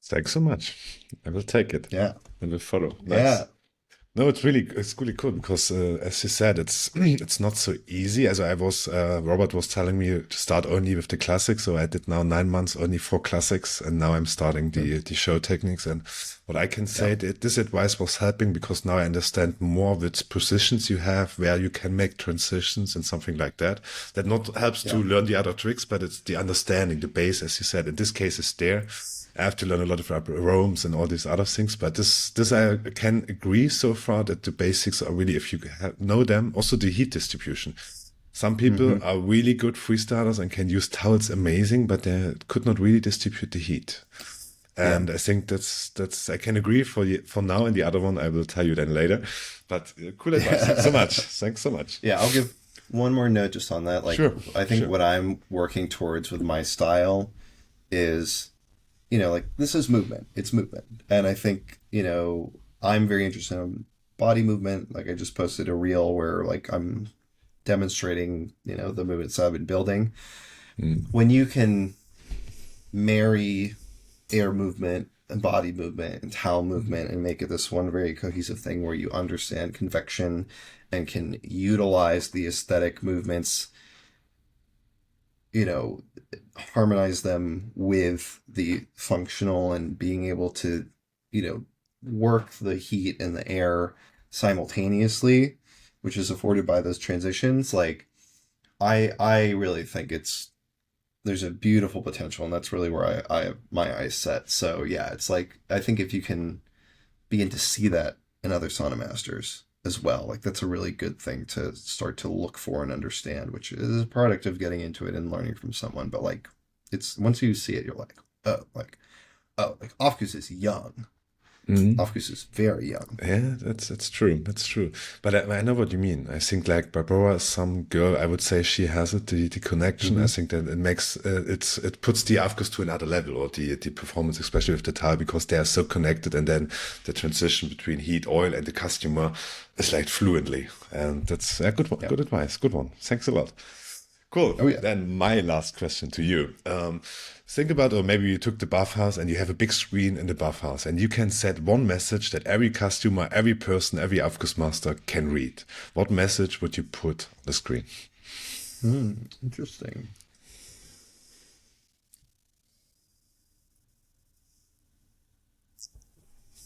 Thanks so much. I will take it. Yeah, I will follow. yeah. Nice. No, it's really cool because as you said, it's it's not so easy. As I was, Robert was telling me to start only with the classics, so I did now 9 months only 4 classics, and now I'm starting the show techniques. And what I can Yeah. say, that this advice was helping because now I understand more which positions you have, where you can make transitions and something like that. That not helps to Yeah. learn the other tricks, but it's the understanding, the base, as you said. In this case, is there. I have to learn a lot of aromas and all these other things, but this I can agree so far that the basics are really, if you know them, also the heat distribution. Some people Hmm. are really good freestylers and can use towels amazing, but they could not really distribute the heat. Yeah. And I think that's I can agree for now, and the other one I will tell you then later. But cool advice. Thanks so much. Thanks so much. Yeah, I'll give one more note just on that. Like, Sure, I think sure. what I'm working towards with my style is, like, this is movement. It's movement. And I think, I'm very interested in body movement. Like, I just posted a reel where, like, I'm demonstrating, the movements I've been building. Mm. When you can marry air movement and body movement and towel movement and make it this one very cohesive thing where you understand convection and can utilize the aesthetic movements, you know, harmonize them with the functional and being able to, work the heat and the air simultaneously, which is afforded by those transitions. Like, I really think there's a beautiful potential, and that's really where I have my eyes set. So yeah, it's like, I think if you can begin to see that in other sauna masters as well, like, that's a really good thing to start to look for and understand, which is a product of getting into it and learning from someone. But like, it's once you see it, you're like, like Aufguss is young. Mm. Aufguss is very young. Yeah, that's true. That's true. But I know what you mean. I think like Barbara, some girl, I would say she has it, the connection. I Mm-hmm. think that it makes it puts the Afghan to another level, or the performance, especially with the tile, because they are so connected, and then the transition between heat, oil, and the customer is like fluently. And that's a good one. Yeah. Good advice. Good one. Thanks a lot. Cool. Oh yeah. Then my last question to you. Think about, or maybe you took the bathhouse and you have a big screen in the bathhouse, and you can set one message that every customer, every person, every Aufguss master can read. What message would you put on the screen? Interesting.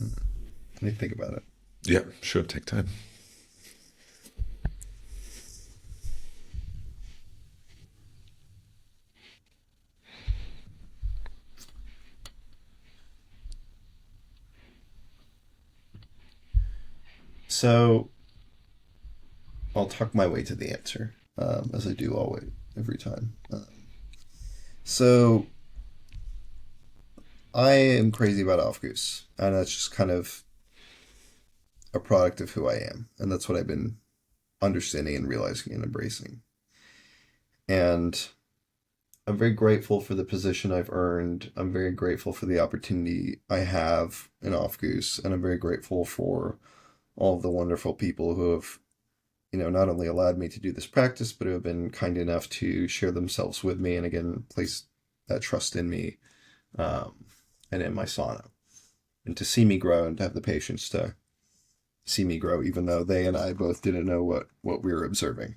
Let me think about it. Yeah, sure. Take time. So I'll tuck my way to the answer, as I do always every time. So I am crazy about Aufguss, and that's just kind of a product of who I am, and that's what I've been understanding and realizing and embracing. And I'm very grateful for the position I've earned. I'm very grateful for the opportunity I have in Aufguss, and I'm very grateful for all of the wonderful people who have, not only allowed me to do this practice, but who have been kind enough to share themselves with me and again place that trust in me, um, and in my sauna, and to see me grow and to have the patience to see me grow, even though they and I both didn't know what we were observing.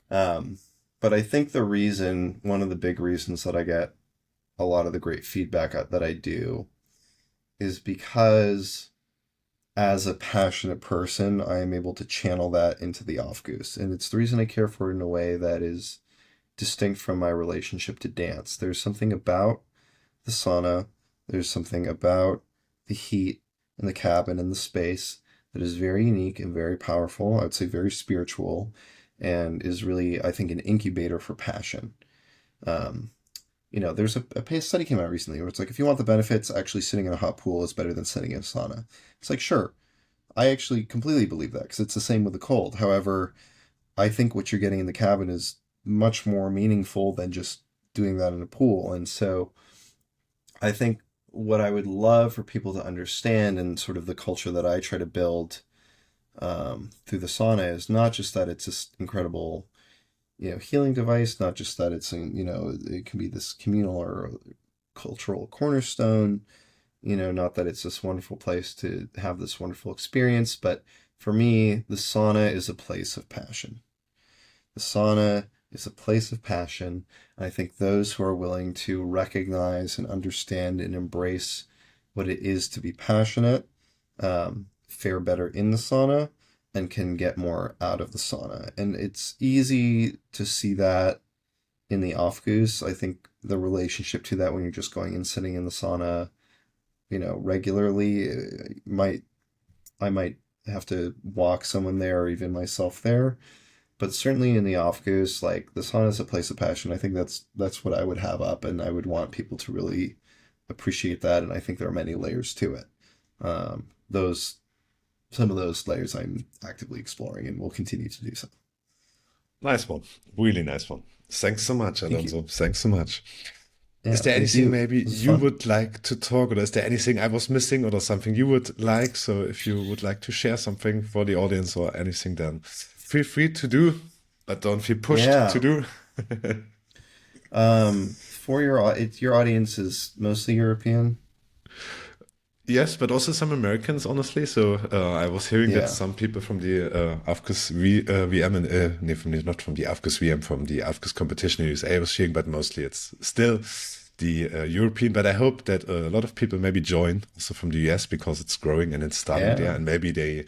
But I think one of the big reasons that I get a lot of the great feedback that I do is because as a passionate person, I am able to channel that into the Aufguss. And it's the reason I care for it in a way that is distinct from my relationship to dance. There's something about the sauna, there's something about the heat in the cabin and the space that is very unique and very powerful. I would say very spiritual, and is really, I think, an incubator for passion. Um, there's a study came out recently where it's like, if you want the benefits, actually sitting in a hot pool is better than sitting in a sauna. It's like, sure, I actually completely believe that because it's the same with the cold. However, I think what you're getting in the cabin is much more meaningful than just doing that in a pool. And so I think what I would love for people to understand, and sort of the culture that I try to build through the sauna, is not just that it's this incredible, healing device, not just that it can be this communal or cultural cornerstone, not that it's this wonderful place to have this wonderful experience, but for me, the sauna is a place of passion. The sauna is a place of passion. And I think those who are willing to recognize and understand and embrace what it is to be passionate, fare better in the sauna and can get more out of the sauna. And it's easy to see that in the Aufguss. I think the relationship to that when you're just going and sitting in the sauna, regularly, I might have to walk someone there or even myself there. But certainly in the Aufguss, like, the sauna is a place of passion. I think that's what I would have up, and I would want people to really appreciate that. And I think there are many layers to it. Those Some of those layers I'm actively exploring and will continue to do so. Nice one. Really nice one. Thanks so much, Thank you. Alonso. Thanks so much. Yeah, Is there thank anything you. maybe It was you fun. would like to talk, or is there anything I was missing, or something you would like? So if you would like to share something for the audience or anything, then feel free to do, but don't feel pushed to Yeah. do. For your audience is mostly European. Yes, but also some Americans, honestly. So I was hearing that Yeah. some people from the Aufguss VM, and nee, not from the Aufguss VM, from the Aufguss competition in the USA, I was hearing, but mostly it's still the European. But I hope that a lot of people maybe join also from the US, because it's growing and it's starting there, Yeah. and maybe they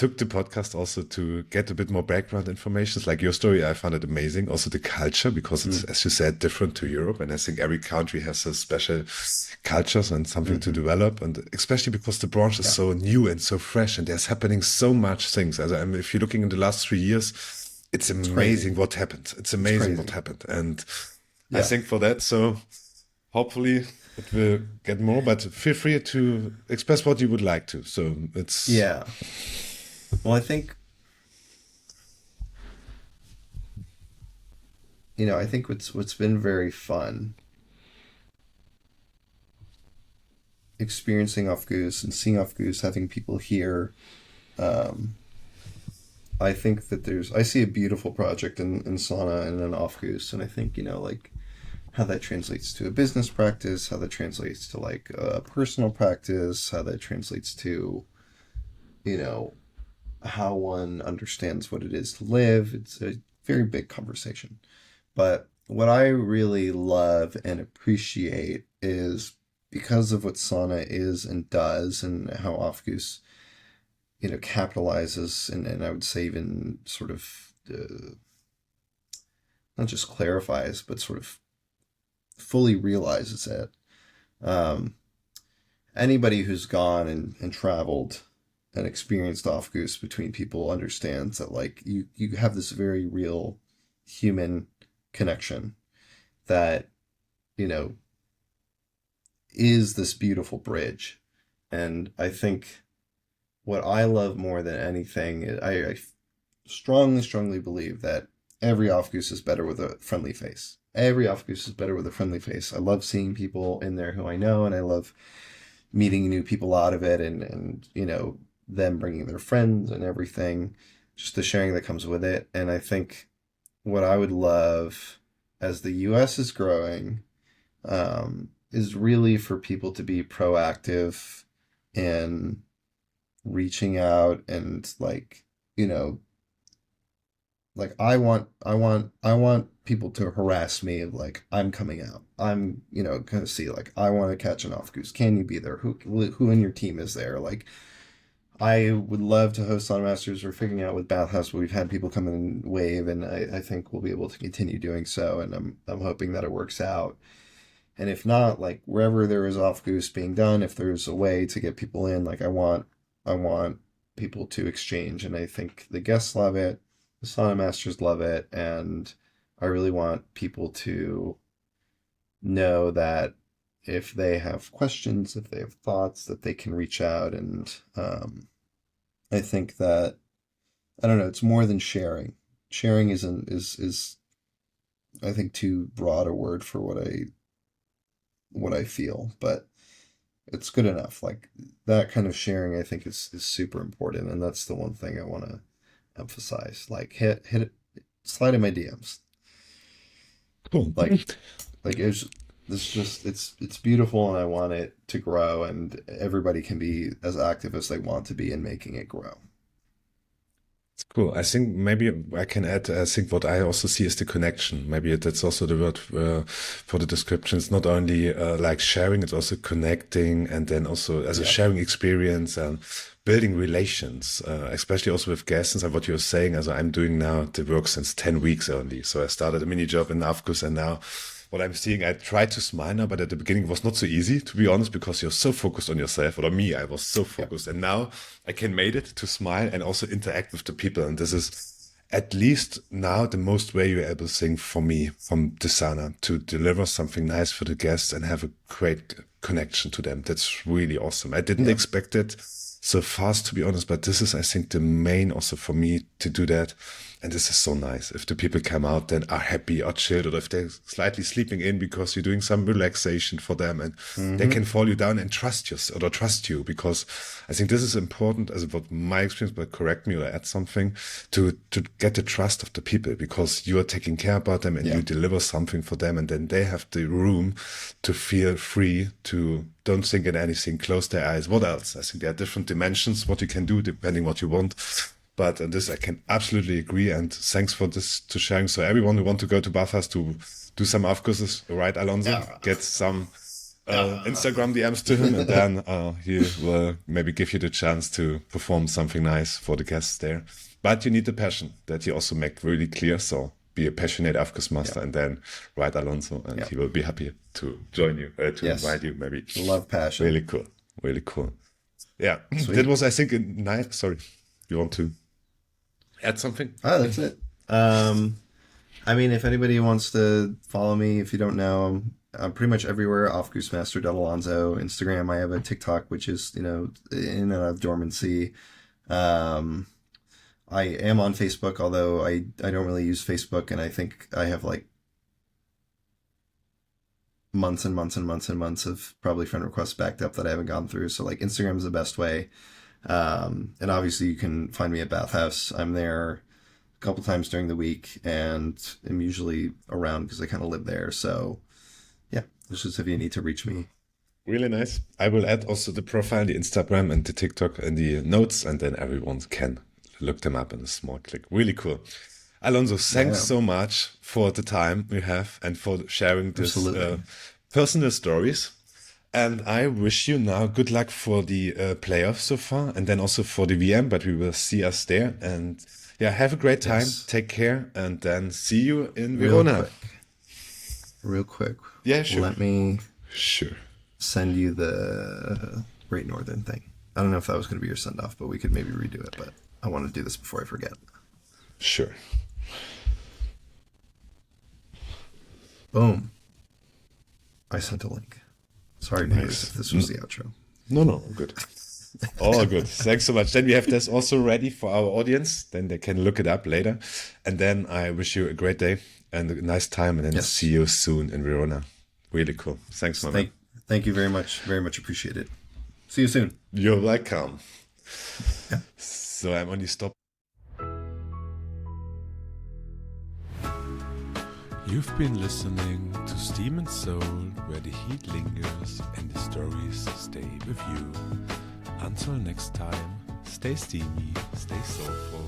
took the podcast also to get a bit more background information. Like your story, I found it amazing. Also the culture, because it's, Mm. as you said, different to Europe. And I think every country has a special cultures and something to Hmm. develop. And especially because the branch is Yeah. so new and so fresh, and there's happening so much things. As if you're looking in the last 3 years, it's It's crazy. amazing what happened. It's It's amazing what crazy. happened. And I Yeah. think for that, so hopefully it will get more, but feel free to express what you would like to. So it's, Yeah. Well, I think what's been very fun experiencing Off Goose and seeing Off Goose, having people here. Um, I think that I see a beautiful project in sauna and an Off Goose, and I think, like, how that translates to a business practice, how that translates to, like, a personal practice, how that translates to, you know, how one understands what it is to live. It's a very big conversation. But what I really love and appreciate is, because of what sauna is and does, and how Aufguss, capitalizes, and I would say even sort of not just clarifies, but sort of fully realizes it. Um, Anybody who's gone and traveled and experienced Aufguss between people understands that, like, you have this very real human connection that, you know, is this beautiful bridge. And I think what I love more than anything, I strongly, strongly believe that every Aufguss is better with a friendly face. Every Aufguss is better with a friendly face. I love seeing people in there who I know, and I love meeting new people out of it, and them bringing their friends and everything, just the sharing that comes with it. And I think what I would love as the US is growing is really for people to be proactive in reaching out and like I want people to harass me of like, I'm coming out. I'm gonna see, like, I want to catch an off goose. Can you be there? Who in your team is there? Like, I would love to host Sauna Masters. We're figuring out with Bathhouse, but we've had people come in and wave, and I think we'll be able to continue doing so. And I'm hoping that it works out. And if not, like, wherever there is off goose being done, if there's a way to get people in, like, I want people to exchange, and I think the guests love it, the sauna masters love it, and I really want people to know that if they have questions, if they have thoughts, that they can reach out. And I think that, I don't know, it's more than sharing. Sharing is I think too broad a word for what I feel, but it's good enough. Like, that kind of sharing, I think, is super important, and that's the one thing I want to emphasize. Like, hit it, slide in my DMs. Cool. Like it's beautiful, and I want it to grow, and everybody can be as active as they want to be in making it grow. It's cool. I think maybe I can add, I think what I also see is the connection. Maybe that's also the word for the description. It's not only like sharing, it's also connecting, and then also as a Yeah. sharing experience and building relations, especially also with guests. And what you're saying, as I'm doing now the work since 10 weeks only. So I started a mini job in Afgus, and now what I'm seeing, I try to smile now, but at the beginning it was not so easy, to be honest, because you're so focused on yourself. Or me, I was so Yeah. focused. And now I can made it to smile and also interact with the people. And this is at least now the most valuable thing for me from the sauna, to deliver something nice for the guests and have a great connection to them. That's really awesome. I didn't Yeah. expect it so fast, to be honest, but this is, I think, the main also for me to do that. And this is so nice. If the people come out, then are happy or chilled, or if they're slightly sleeping in because you're doing some relaxation for them, and they Mm-hmm. can fall you down and trust you, or trust you, because I think this is important, as about my experience, but correct me or add something, to get the trust of the people, because you are taking care about them and Yeah. you deliver something for them, and then they have the room to feel free to don't think in anything, close their eyes. What else? I think there are different dimensions what you can do depending what you want. But this I can absolutely agree, and thanks for this to sharing. So everyone who want to go to Bathhouse to do some Aufgusses, right, Alonso? Yeah. Get some Yeah. Instagram DMs to him, and then he will maybe give you the chance to perform something nice for the guests there. But you need the passion that he also make really clear. So be a passionate Aufguss master, Yeah. and then write Alonso, and Yeah. he will be happy to join you, to Yes. invite you maybe. Love passion. Really cool, really cool. Yeah, that Sweet. was, I think, a nice. Sorry, you want to add something? Oh, that's it. I mean, if anybody wants to follow me, if you don't know, I'm pretty much everywhere. Alonso. Instagram. I have a TikTok, which is in and out of dormancy. Um, I am on Facebook, although I don't really use Facebook, and I think I have like months and months and months and months of probably friend requests backed up that I haven't gone through. So like, Instagram is the best way. And obviously you can find me at Bathhouse. I'm there a couple times during the week, and I'm usually around because I kind of live there. So yeah, it's just if you need to reach me. Really nice. I will add also the profile, the Instagram, and the TikTok in the notes, and then everyone can look them up in a small click. Really cool. Alonso, thanks Yeah, so much for the time we have and for sharing this absolutely. personal stories. And I wish you now good luck for the playoffs so far, and then also for the VM, but we will see us there. And yeah, have a great time. Yes. Take care, and then see you in Real Verona. quick. Real quick. Yeah, sure. Let me Sure. send you the Great Northern thing. I don't know if that was going to be your send off, but we could maybe redo it. But I want to do this before I forget. Sure. Boom. I sent a link. Sorry, Nice. viewers, if this was the outro. No, good. All good. Thanks so much. Then we have this also ready for our audience. Then they can look it up later. And then I wish you a great day and a nice time. And then see you soon in Verona. Really cool. Thanks, my man. Thank you very much. Very much appreciate it. See you soon. You're welcome. Yeah. So I'm on the stop. You've been listening to Steam and Soul, where the heat lingers and the stories stay with you. Until next time, stay steamy, stay soulful.